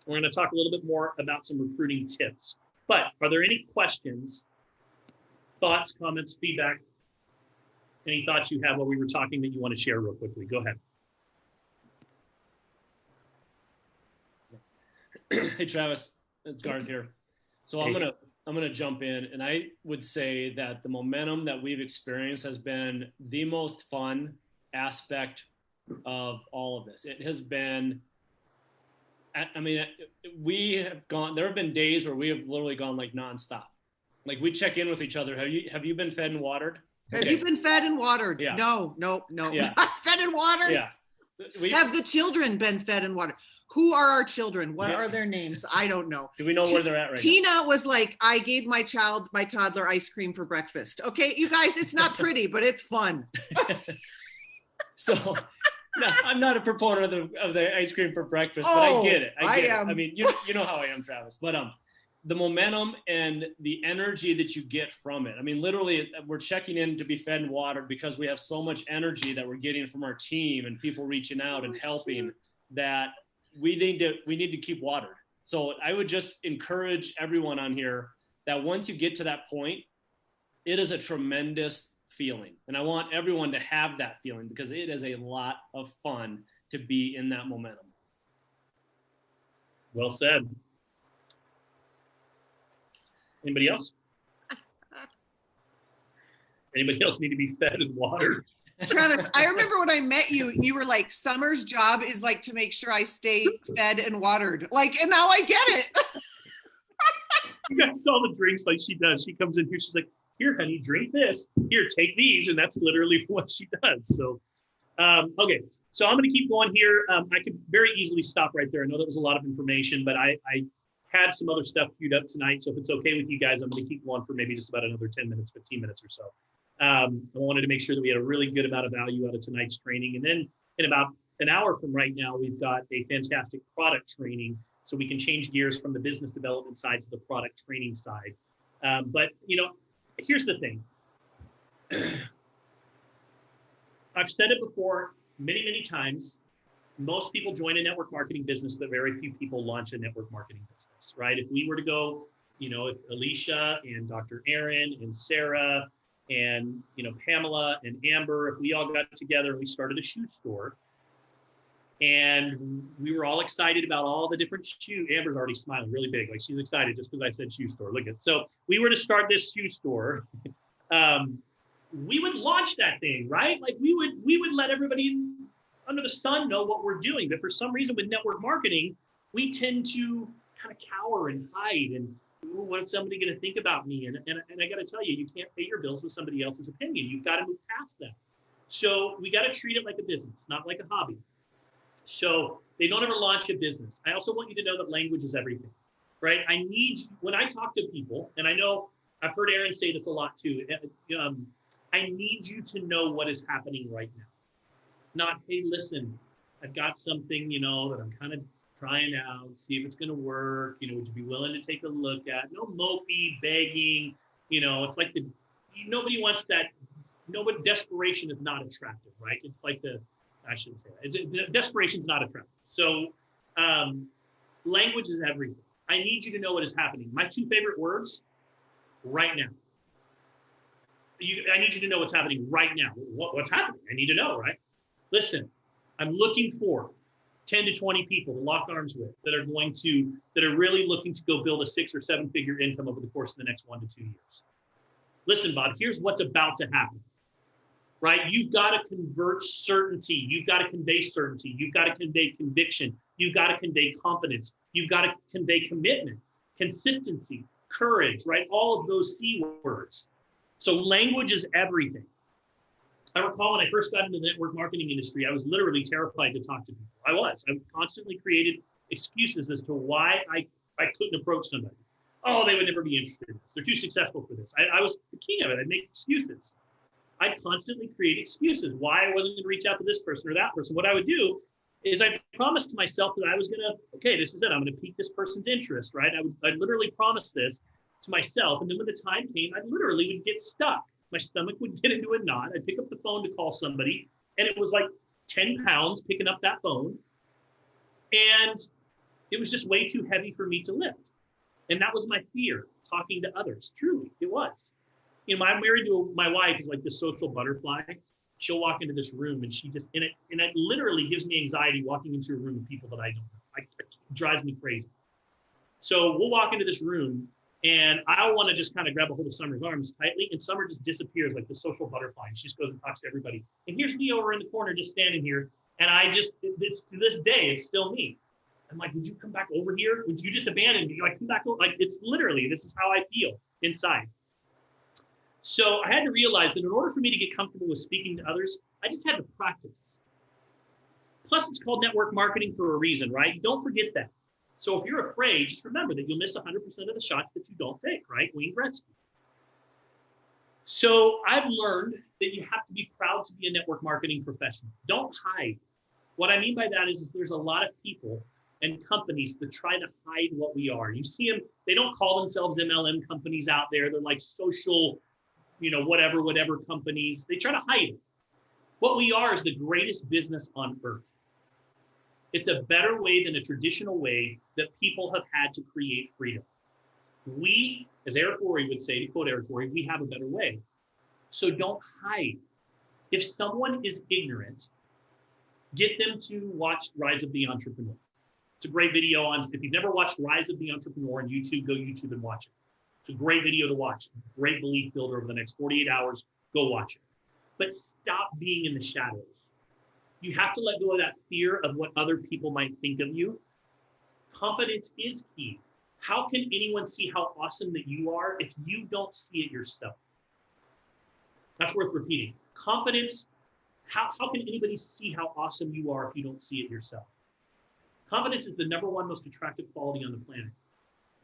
A: We're going to talk a little bit more about some recruiting tips. But are there any questions, thoughts, comments, feedback, any thoughts you have while we were talking that you want to share real quickly? Go ahead.
F: Hey, Travis, it's Garth here. So I'm gonna jump in, and I would say that the momentum that we've experienced has been the most fun aspect of all of this. It has been, I mean, we have gone, there have been days where we have literally gone like nonstop. Like we check in with each other. Have you been fed and watered?
E: Have you been fed and watered?
F: Yeah.
E: No.
F: Yeah.
E: Not fed and watered.
F: Yeah.
E: Have the children been fed and watered? Who are our children? What are their names? I don't know.
F: Do we know where they're at right
E: Tina was like, I gave my toddler ice cream for breakfast. Okay, you guys, it's not pretty, but it's fun.
F: So no, I'm not a proponent of the ice cream for breakfast, but I get it. I get it. I mean, you know how I am, Travis. But the momentum and the energy that you get from it. I mean, literally, we're checking in to be fed and watered because we have so much energy that we're getting from our team and people reaching out and helping that we need to keep watered. So I would just encourage everyone on here that once you get to that point, it is a tremendous feeling. And I want everyone to have that feeling because it is a lot of fun to be in that momentum.
A: Well said. Anybody else? Anybody else need to be fed and watered?
E: Travis, I remember when I met you, you were like, Summer's job is like to make sure I stay fed and watered. Like, and now I get it.
A: You guys saw the drinks like she does. She comes in here, she's like, here, honey, drink this. Here, take these. And that's literally what she does. So, okay. So I'm going to keep going here. I could very easily stop right there. I know that was a lot of information, but I had some other stuff queued up tonight. So if it's okay with you guys, I'm going to keep going for maybe just about another 10 minutes, 15 minutes or so. I wanted to make sure that we had a really good amount of value out of tonight's training. And then in about an hour from right now, we've got a fantastic product training. So we can change gears from the business development side to the product training side. But, here's the thing. I've said it before many, many times. Most people join a network marketing business, but very few people launch a network marketing business, right? If we were to go, if Alicia and Dr. Aaron and Sarah and, Pamela and Amber, if we all got together and we started a shoe store and we were all excited about all the different shoes. Amber's already smiling really big, like she's excited just because I said shoe store. Look at, so we were to start this shoe store. We would launch that thing, right? Like we would let everybody under the sun know what we're doing. But for some reason with network marketing, we tend to kind of cower and hide and what's somebody going to think about me? And I got to tell you, you can't pay your bills with somebody else's opinion. You've got to move past that. So we got to treat it like a business, not like a hobby. So they don't ever launch a business. I also want you to know that language is everything, right? When I talk to people, and I know I've heard Aaron say this a lot too, I need you to know what is happening right now. Not, hey, listen, I've got something, that I'm kind of trying out, see if it's going to work. Would you be willing to take a look at? No mopey, begging, You know, it's like nobody wants that. Nobody, desperation is not attractive, right? It's like I shouldn't say that. Desperation is not attractive. So language is everything. I need you to know what is happening. My 2 favorite words right now. I need you to know what's happening right now. What's happening? I need to know, right? Listen, I'm looking for 10 to 20 people to lock arms with that are really looking to go build a 6 or 7 figure income over the course of the next 1 to 2 years. Listen, Bob, here's what's about to happen, right? You've got to convert certainty. You've got to convey certainty. You've got to convey conviction. You've got to convey confidence. You've got to convey commitment, consistency, courage, right? All of those C words. So language is everything. I recall when I first got into the network marketing industry, I was literally terrified to talk to people. I constantly created excuses as to why I couldn't approach somebody. Oh, they would never be interested in this. They're too successful for this. I was the king of it. I'd make excuses. I'd constantly create excuses why I wasn't going to reach out to this person or that person. What I would do is I promised to myself that I was going to, okay, this is it. I'm going to pique this person's interest, right? I'd literally promise this to myself. And then when the time came, I literally would get stuck. My stomach would get into a knot. I'd pick up the phone to call somebody. And it was like 10 pounds picking up that phone. And it was just way too heavy for me to lift. And that was my fear, talking to others. Truly, it was. You know, I'm married to my wife is like this social butterfly. She'll walk into this room and she just, and it literally gives me anxiety walking into a room with people that I don't know. It drives me crazy. So we'll walk into this room and I want to just kind of grab a hold of Summer's arms tightly, and Summer just disappears like the social butterfly. And she just goes and talks to everybody. And here's me over in the corner, just standing here. And it's to this day, it's still me. I'm like, would you come back over here? Would you just abandon me? Like, come back over. Like, it's literally, this is how I feel inside. So I had to realize that in order for me to get comfortable with speaking to others, I just had to practice. Plus, it's called network marketing for a reason, right? Don't forget that. So if you're afraid, just remember that you'll miss 100% of the shots that you don't take, right? Wayne Gretzky. So I've learned that you have to be proud to be a network marketing professional. Don't hide. What I mean by that is there's a lot of people and companies that try to hide what we are. You see them, they don't call themselves MLM companies out there. They're like social, whatever companies. They try to hide it. What we are is the greatest business on earth. It's a better way than a traditional way that people have had to create freedom. We, as Eric Worre would say, to quote Eric Worre, we have a better way. So don't hide. If someone is ignorant, get them to watch Rise of the Entrepreneur. It's a great video on, if you've never watched Rise of the Entrepreneur on YouTube, go YouTube and watch it. It's a great video to watch. Great belief builder over the next 48 hours. Go watch it. But stop being in the shadows. You have to let go of that fear of what other people might think of you. Confidence is key. How can anyone see how awesome that you are if you don't see it yourself? That's worth repeating. Confidence, how can anybody see how awesome you are if you don't see it yourself? Confidence is the #1 most attractive quality on the planet.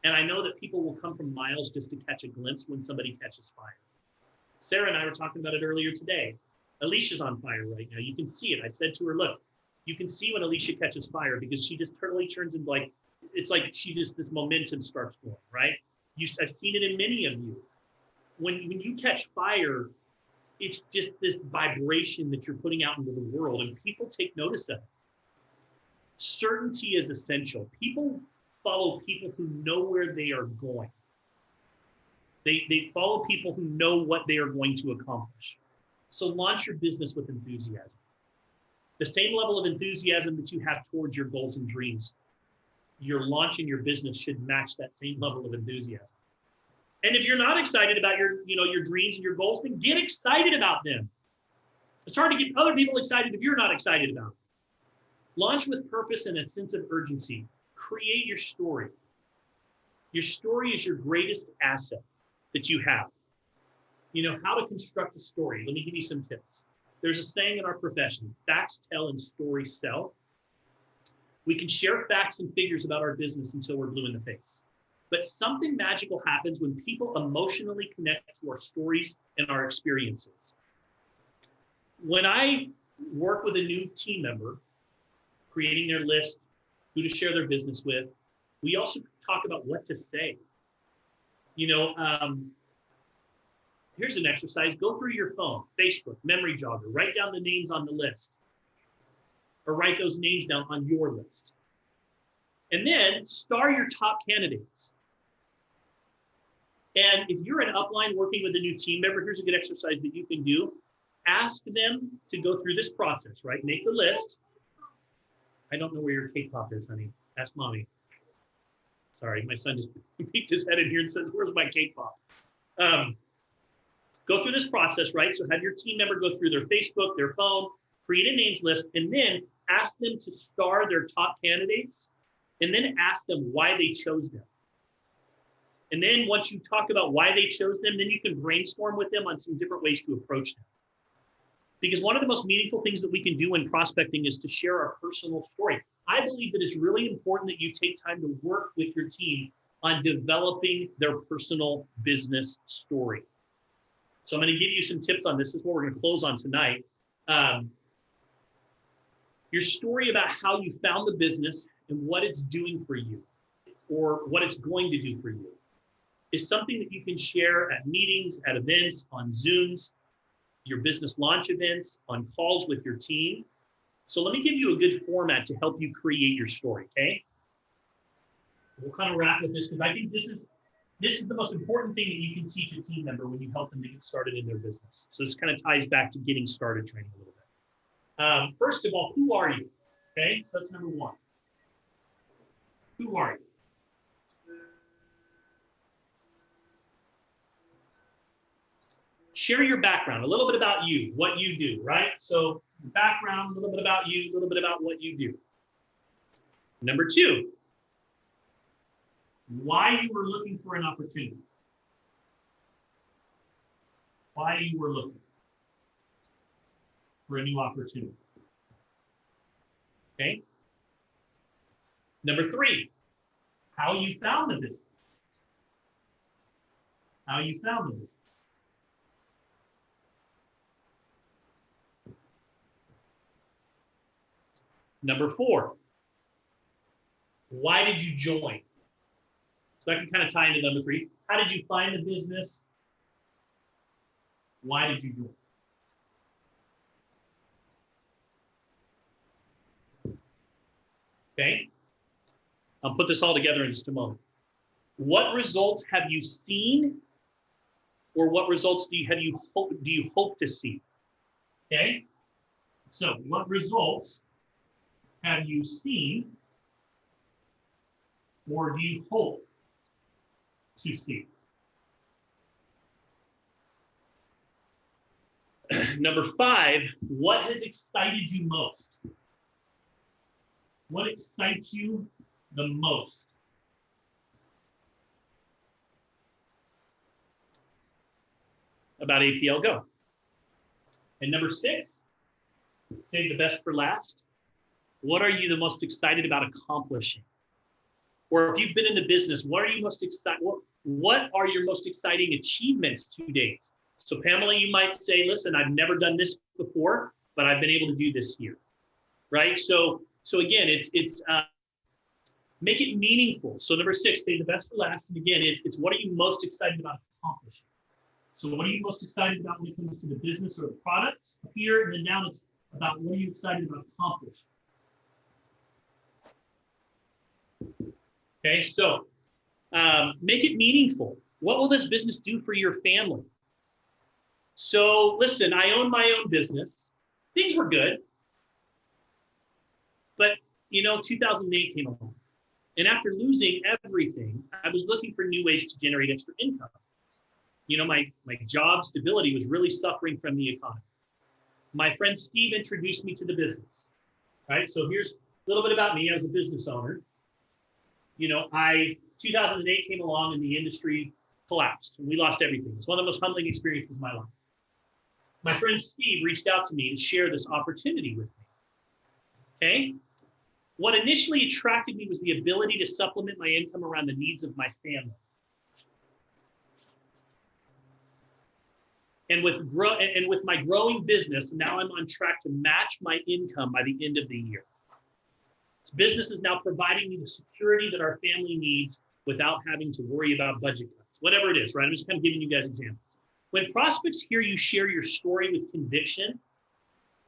A: And I know that people will come from miles just to catch a glimpse when somebody catches fire. Sarah and I were talking about it earlier today. Alicia's on fire right now. You can see it. I said to her, look, you can see when Alicia catches fire because she just totally turns into like, it's like this momentum starts going, right? I've seen it in many of you. When you catch fire, it's just this vibration that you're putting out into the world and people take notice of it. Certainty is essential. People follow people who know where they are going. They follow people who know what they are going to accomplish. So launch your business with enthusiasm. The same level of enthusiasm that you have towards your goals and dreams, your launch in your business should match that same level of enthusiasm. And if you're not excited about your dreams and your goals, then get excited about them. It's hard to get other people excited if you're not excited about it. Launch with purpose and a sense of urgency. Create your story. Your story is your greatest asset that you have. You know how to construct a story. Let me give you some tips. There's a saying in our profession, facts tell and stories sell. We can share facts and figures about our business until we're blue in the face. But something magical happens when people emotionally connect to our stories and our experiences. When I work with a new team member, creating their list, who to share their business with, we also talk about what to say. here's an exercise. Go through your phone, Facebook, memory jogger, write down the names on the list, or write those names down on your list. And then star your top candidates. And if you're an upline working with a new team member, here's a good exercise that you can do. Ask them to go through this process, right? Make the list. I don't know where your cake pop is, honey. Ask mommy. Sorry, my son just peeked his head in here and says, where's my cake pop? Go through this process, right? So have your team member go through their Facebook, their phone, create a names list, and then ask them to star their top candidates, and then ask them why they chose them. And then once you talk about why they chose them, then you can brainstorm with them on some different ways to approach them. Because one of the most meaningful things that we can do in prospecting is to share our personal story. I believe that it's really important that you take time to work with your team on developing their personal business story. So I'm going to give you some tips on this. This is what we're going to close on tonight. Your story about how you found the business and what it's doing for you, or what it's going to do for you, is something that you can share at meetings, at events, on Zooms, your business launch events, on calls with your team. So let me give you a good format to help you create your story, okay? We'll kind of wrap with this because I think this is the most important thing that you can teach a team member when you help them to get started in their business. So this kind of ties back to getting started training a little bit. First of all, who are you? Okay, so that's number one. Who are you? Share your background, a little bit about you, what you do, right? So background, a little bit about you, a little bit about what you do. Number two, why you were looking for an opportunity. Why you were looking for a new opportunity. Okay? Number three, how you found the business. How you found the business. Number four, why did you join? So that can kind of tie into number three. How did you find the business? Why did you join? Okay, I'll put this all together in just a moment. What results have you seen, or what results do you hope to see? Okay, so what results have you seen, or do you hope to see? Number five, what has excited you most? What excites you the most? About APLGo. And number six, save the best for last. What are you the most excited about accomplishing? Or if you've been in the business, what are you most excited? What are your most exciting achievements to date? So Pamela, you might say, listen, I've never done this before, but I've been able to do this here, right? So again, it's make it meaningful. So number six, save the best for last. And again, it's what are you most excited about accomplishing? So what are you most excited about when it comes to the business or the products up here? And then down it's about what are you excited about accomplishing? Okay, so make it meaningful. What will this business do for your family? So listen, I own my own business. Things were good. But, 2008 came along. And after losing everything, I was looking for new ways to generate extra income. My job stability was really suffering from the economy. My friend Steve introduced me to the business, right? So here's a little bit about me. I was a business owner. 2008 came along and the industry collapsed and we lost everything. It's one of the most humbling experiences of my life. My friend Steve reached out to me to share this opportunity with me. Okay? What initially attracted me was the ability to supplement my income around the needs of my family. And with my growing business, now I'm on track to match my income by the end of the year. This business is now providing me the security that our family needs without having to worry about budget cuts, whatever it is, right? I'm just kind of giving you guys examples. When prospects hear you share your story with conviction,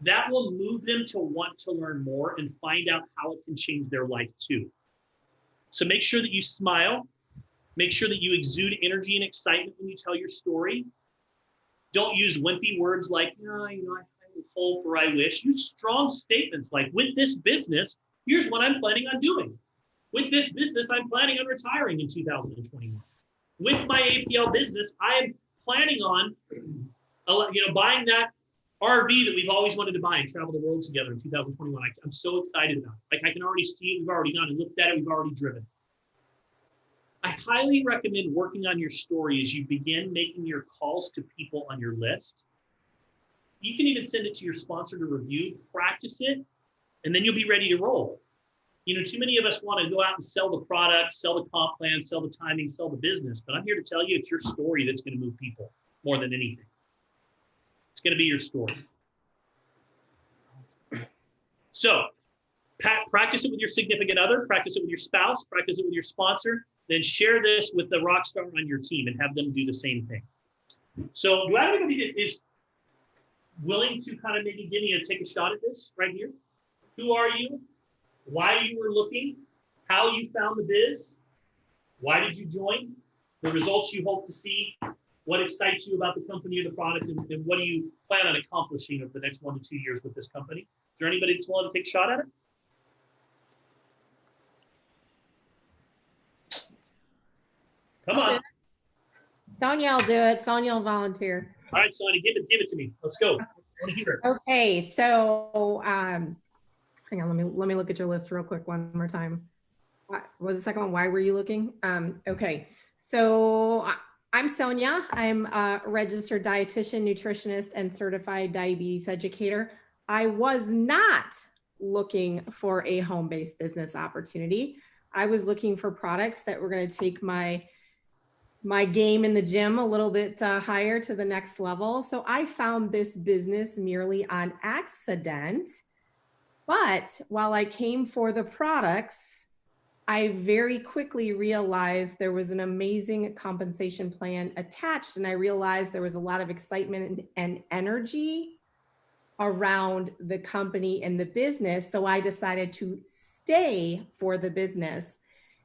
A: that will move them to want to learn more and find out how it can change their life too. So make sure that you smile. Make sure that you exude energy and excitement when you tell your story. Don't use wimpy words like, no, I hope or I wish. Use strong statements like, with this business, here's what I'm planning on doing. With this business, I'm planning on retiring in 2021. With my APL business, I am planning on buying that RV that we've always wanted to buy and travel the world together in 2021. I'm so excited about it. Like, I can already see it. We've already gone and looked at it. We've already driven. I highly recommend working on your story as you begin making your calls to people on your list. You can even send it to your sponsor to review, practice it, and then you'll be ready to roll. Too many of us want to go out and sell the product, sell the comp plan, sell the timing, sell the business. But I'm here to tell you it's your story that's going to move people more than anything. It's going to be your story. So practice it with your significant other, practice it with your spouse, practice it with your sponsor, then share this with the rock star on your team and have them do the same thing. So do I have anybody that is willing to kind of maybe take a shot at this right here? Who are you? Why you were looking? How you found the biz? Why did you join? The results you hope to see? What excites you about the company or the product? And what do you plan on accomplishing over the next 1 to 2 years with this company? Is there anybody that's willing to take a shot at it? Come on.
J: Sonia will do it. Sonia will volunteer.
A: All right, Sonia, give it to me. Let's go. I want to hear it.
J: Okay, so hang on, let me look at your list real quick one more time. What was the second one? Why were you looking? Okay, so I'm Sonia. I'm a registered dietitian, nutritionist, and certified diabetes educator. I was not looking for a home-based business opportunity. I was looking for products that were going to take my game in the gym a little bit higher to the next level. So I found this business merely on accident. But while I came for the products, I very quickly realized there was an amazing compensation plan attached. And I realized there was a lot of excitement and energy around the company and the business. So I decided to stay for the business.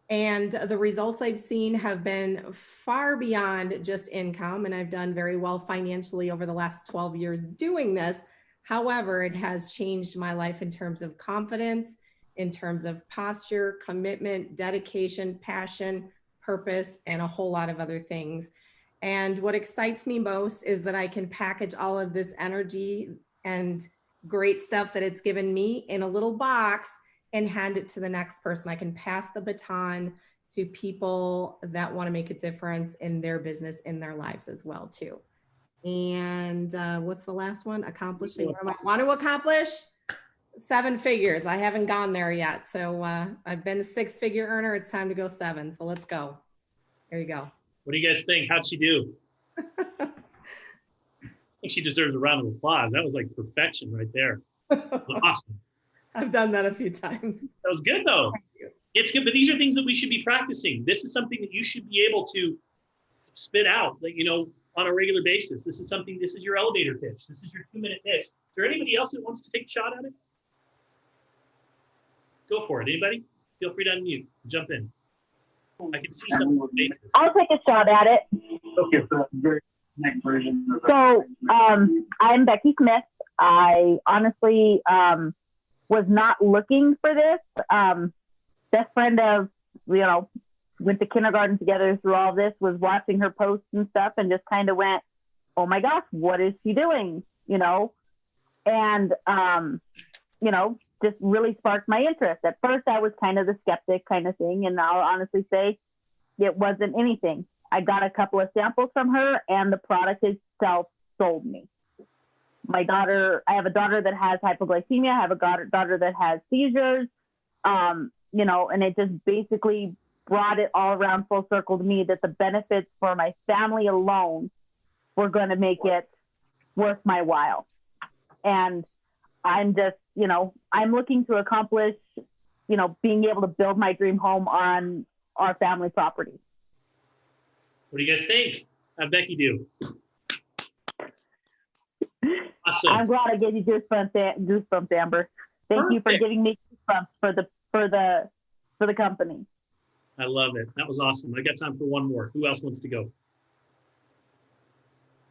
J: And the results I've seen have been far beyond just income. And I've done very well financially over the last 12 years doing this. However, it has changed my life in terms of confidence, in terms of posture, commitment, dedication, passion, purpose, and a whole lot of other things. And what excites me most is that I can package all of this energy and great stuff that it's given me in a little box and hand it to the next person. I can pass the baton to people that want to make a difference in their business, in their lives as well too. And what's the last one? Accomplishing what I want to accomplish? 7 figures. I haven't gone there yet. So I've been a 6-figure earner. It's time to go 7. So let's go. There you go.
A: What do you guys think? How'd she do? I think she deserves a round of applause. That was like perfection right there. That was awesome.
J: I've done that a few times.
A: That was good though. It's good, but these are things that we should be practicing. This is something that you should be able to spit out, on a regular basis. This is your elevator pitch. This is your 2-minute pitch. Is there anybody else that wants to take a shot at it? Go for it. Anybody? Feel free to unmute. Jump in. I can see some of your faces.
K: I'll take a shot at it.
A: Okay.
K: So I'm Becky Smith. I honestly was not looking for this. Best friend of, went to kindergarten together through all this, was watching her posts and stuff and just kind of went, oh my gosh, what is she doing? And, just really sparked my interest. At first I was kind of the skeptic kind of thing. And I'll honestly say it wasn't anything. I got a couple of samples from her and the product itself sold me. I have a daughter that has hypoglycemia. I have a daughter that has seizures, and it just basically brought it all around full circle to me that the benefits for my family alone were going to make it worth my while. And I'm just, I'm looking to accomplish, being able to build my dream home on our family property.
A: What do you guys think? How'd Becky do? Awesome.
K: I'm glad I gave you goosebumps, Amber. Thank you for
A: Perfect.
K: giving me goosebumps for the company.
A: I love it. That was awesome. I got time for one more. Who else wants to go?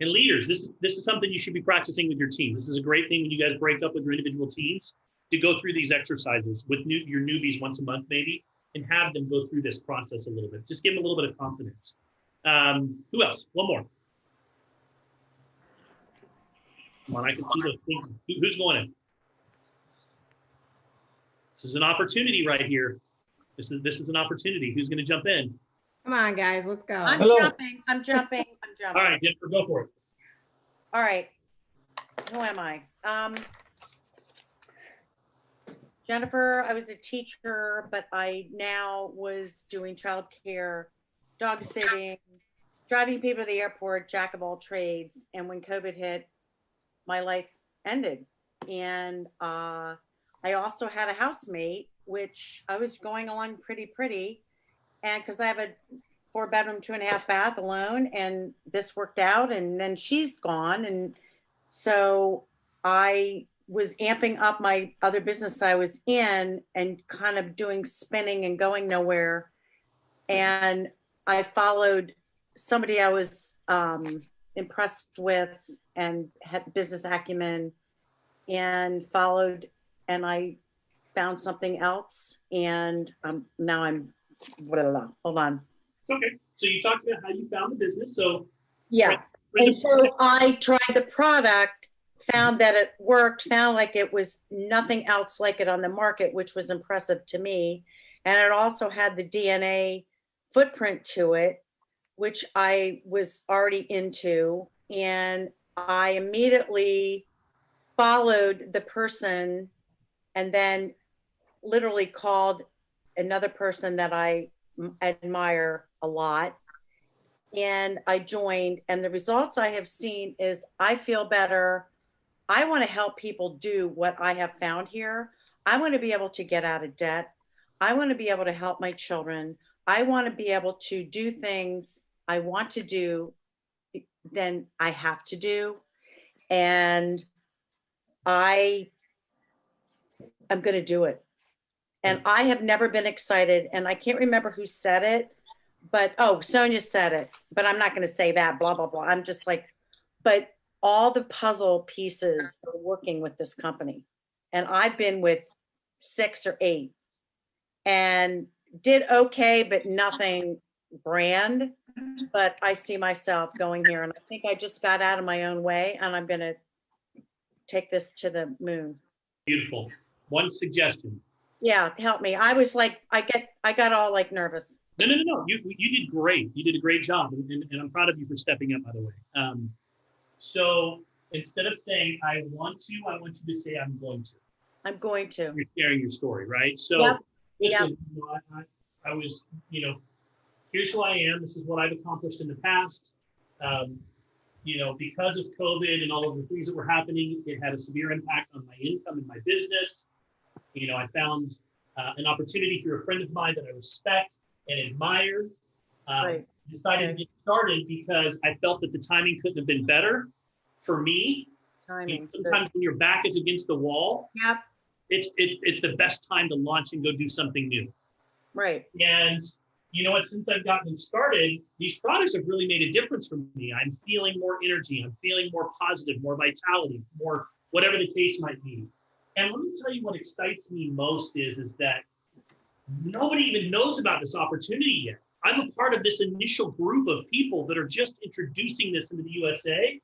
A: And leaders, this is something you should be practicing with your teams. This is a great thing when you guys break up with your individual teams to go through these exercises with your newbies once a month maybe, and have them go through this process a little bit. Just give them a little bit of confidence. Who else? One more. Come on, I can see those things. Who's going in? This is an opportunity right here. This is an opportunity. Who's going to jump in?
J: Come on, guys, let's go.
L: I'm jumping.
A: All right, Jennifer, go for it.
L: All right. Who am I? Jennifer, I was a teacher, but I now was doing childcare, dog sitting, driving people to the airport, jack of all trades. And when COVID hit, my life ended. And I also had a housemate, which I was going along pretty. And because I have a 4-bedroom, 2.5 bath alone, and this worked out, and then she's gone. And so I was amping up my other business I was in and kind of doing spinning and going nowhere. And I followed somebody I was impressed with and had business acumen, and followed, and I found something else. And now I'm, hold on.
A: It's okay. So you talked about how you found the business. So
L: yeah. And so I tried the product, found that it worked, found like it was nothing else like it on the market, which was impressive to me. And it also had the DNA footprint to it, which I was already into. And I immediately followed the person and then literally called another person that I admire a lot. And I joined, and the results I have seen is I feel better. I want to help people do what I have found here. I want to be able to get out of debt. I want to be able to help my children. I want to be able to do things I want to do, then I have to do. And I'm going to do it. And I have never been excited, and I can't remember who said it, but, oh, Sonia said it, but I'm not going to say that, blah, blah, blah. I'm just like, but all the puzzle pieces are working with this company. And I've been with 6 or 8 and did okay, but nothing grand. But I see myself going here, and I think I just got out of my own way, and I'm going to take this to the moon.
A: Beautiful. One suggestion.
L: Yeah, help me. I was like, I got all like nervous.
A: No. You did great. You did a great job, and I'm proud of you for stepping up, by the way. So instead of saying I want you to say I'm going to.
L: I'm going to.
A: You're sharing your story, right? So
L: yep.
A: Listen, I was, here's who I am. This is what I've accomplished in the past. Because of COVID and all of the things that were happening, it had a severe impact on my income and my business. I found an opportunity through a friend of mine that I respect and admire.
L: Right.
A: Decided to get started because I felt that the timing couldn't have been better for me. Sometimes when your back is against the wall,
L: yep,
A: it's the best time to launch and go do something new.
L: Right.
A: And you know what? Since I've gotten started, these products have really made a difference for me. I'm feeling more energy. I'm feeling more positive, more vitality, more whatever the case might be. And let me tell you what excites me most is that nobody even knows about this opportunity yet. I'm a part of this initial group of people that are just introducing this into the USA.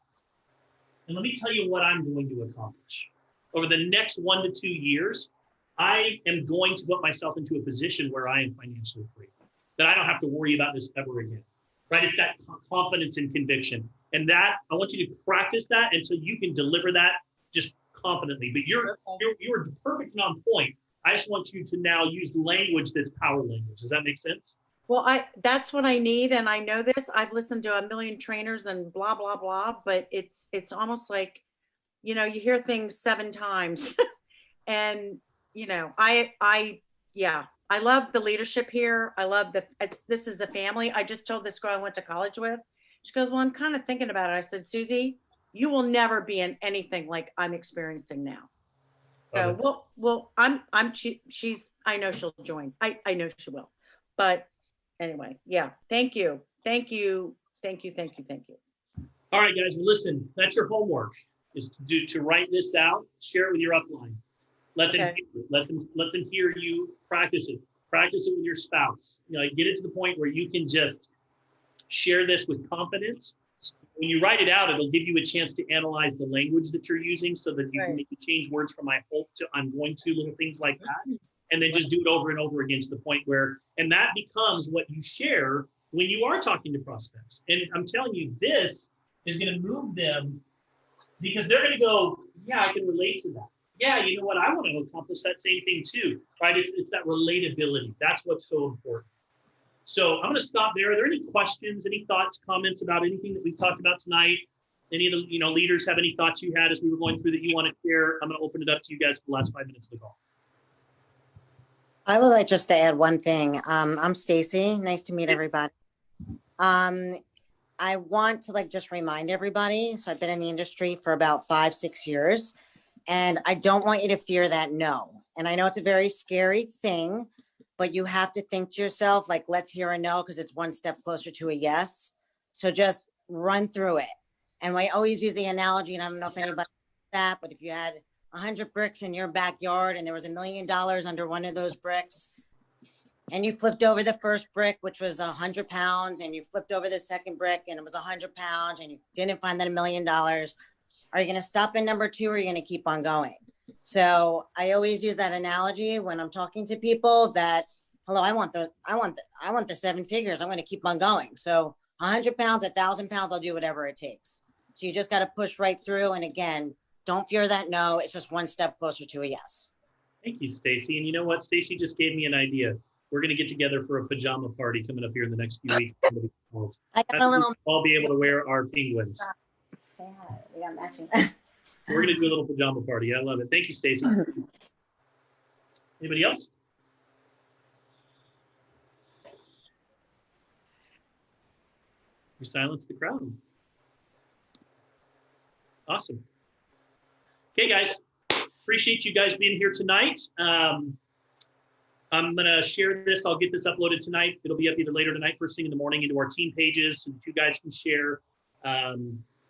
A: And let me tell you what I'm going to accomplish. Over the next 1 to 2 years, I am going to put myself into a position where I am financially free, that I don't have to worry about this ever again, right? It's that confidence and conviction. And that, I want you to practice that until you can deliver that just confidently. But you're perfect and on point. I just want you to now use language that's power language. Does that make sense?
L: Well, that's what I need. And I know this. I've listened to a million trainers and blah, blah, blah, but it's almost like, you hear things 7 times. And, I love the leadership here. I love this is a family. I just told this girl I went to college with. She goes, well, I'm kind of thinking about it. I said, Susie, you will never be in anything like I'm experiencing now.
A: Love
L: So she's, I know she'll join. I know she will. But anyway, yeah, thank you. Thank you. Thank you. Thank you. Thank you.
A: All right, guys, well, listen, that's your homework, is to write this out, share it with your upline. Let them,
L: Okay.
A: hear it. Let them hear you practice it. Practice it with your spouse. You know, get it to the point where you can just share this with confidence. When you write it out, it'll give you a chance to analyze the language that you're using so that you can maybe change words from I hope to I'm going to, little things like that. And then just do it over and over again to the point where, and that becomes what you share when you are talking to prospects. And I'm telling you, this is going to move them because they're going to go, yeah, I can relate to that. Yeah, you know what? I want to accomplish that same thing too, right? It's that relatability. That's what's so important. So I'm going to stop there. Are there any questions, any thoughts, comments about anything that we've talked about tonight? Any of the leaders have any thoughts you had as we were going through that you want to share? I'm going to open it up to you guys for the last 5 minutes of the call.
M: I would like just to add one thing. I'm Stacy. Nice to meet everybody. I want to just remind everybody. So I've been in the industry for about 5-6 years, and I don't want you to fear that no. And I know it's a very scary thing, but you have to think to yourself, let's hear a no, because it's one step closer to a yes. So just run through it. And I always use the analogy, and I don't know if anybody knows that, but if you had 100 bricks in your backyard and there was $1 million under one of those bricks, and you flipped over the first brick, which was 100 pounds, and you flipped over the second brick and it was 100 pounds, and you didn't find that $1 million, are you going to stop in number 2, or are you going to keep on going? So I always use that analogy when I'm talking to people that, hello, I want the 7 figures. I'm going to keep on going. So 100 pounds, 1,000 pounds, I'll do whatever it takes. So you just got to push right through. And again, don't fear that no. It's just one step closer to a yes.
A: Thank you, Stacy. And you know what? Stacy just gave me an idea. We're going to get together for a pajama party coming up here in the next few weeks.
M: I got a little.
A: We'll all be able to wear our penguins.
M: We got matching.
A: We're going to do a little pajama party. I love it. Thank you, Stacy. Anybody else? We silence the crowd. Awesome. Okay, guys. Appreciate you guys being here tonight. I'm going to share this. I'll get this uploaded tonight. It'll be up either later tonight, first thing in the morning, into our team pages so that you guys can share.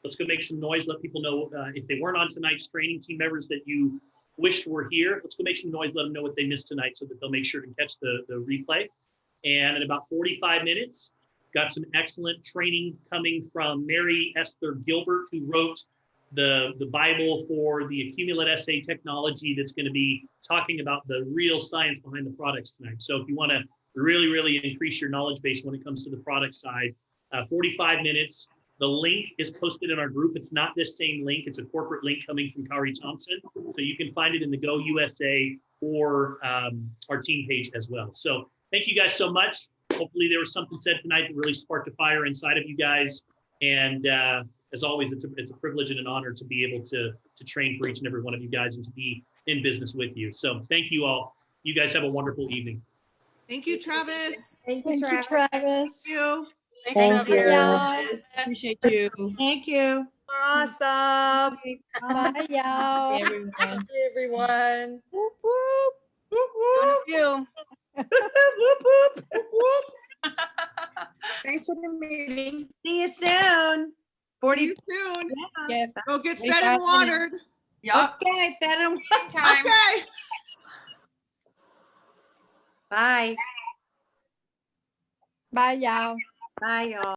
A: Let's go make some noise. Let people know if they weren't on tonight's training, team members that you wished were here. Let's go make some noise. Let them know what they missed tonight so that they'll make sure to catch the replay. And in about 45 minutes, got some excellent training coming from Mary Esther Gilbert, who wrote the Bible for the Accumulit SA Technology, that's going to be talking about the real science behind the products tonight. So if you want to really, really increase your knowledge base when it comes to the product side, 45 minutes. The link is posted in our group. It's not this same link. It's a corporate link coming from Kari Thompson. So you can find it in the Go USA or our team page as well. So thank you guys so much. Hopefully there was something said tonight that really sparked a fire inside of you guys. And as always, it's a privilege and an honor to be able to train for each and every one of you guys and to be in business with you. So thank you all. You guys have a wonderful evening.
E: Thank you, Travis.
B: Thank you, Travis.
E: Thank you.
M: Thank you.
J: Appreciate you.
L: Thank you.
H: Awesome.
B: Bye, y'all.
J: Bye, everyone.
H: Thank you, everyone. Whoop, whoop.
E: Whoop,
B: One
E: whoop,
B: of you.
E: whoop, whoop, whoop, whoop. Thanks for the meeting.
L: See you soon.
E: See you soon.
J: Yeah.
E: Go get fed and watered.
L: Okay, fed and
E: Okay.
L: Bye.
B: Bye, y'all.
L: Bye, y'all.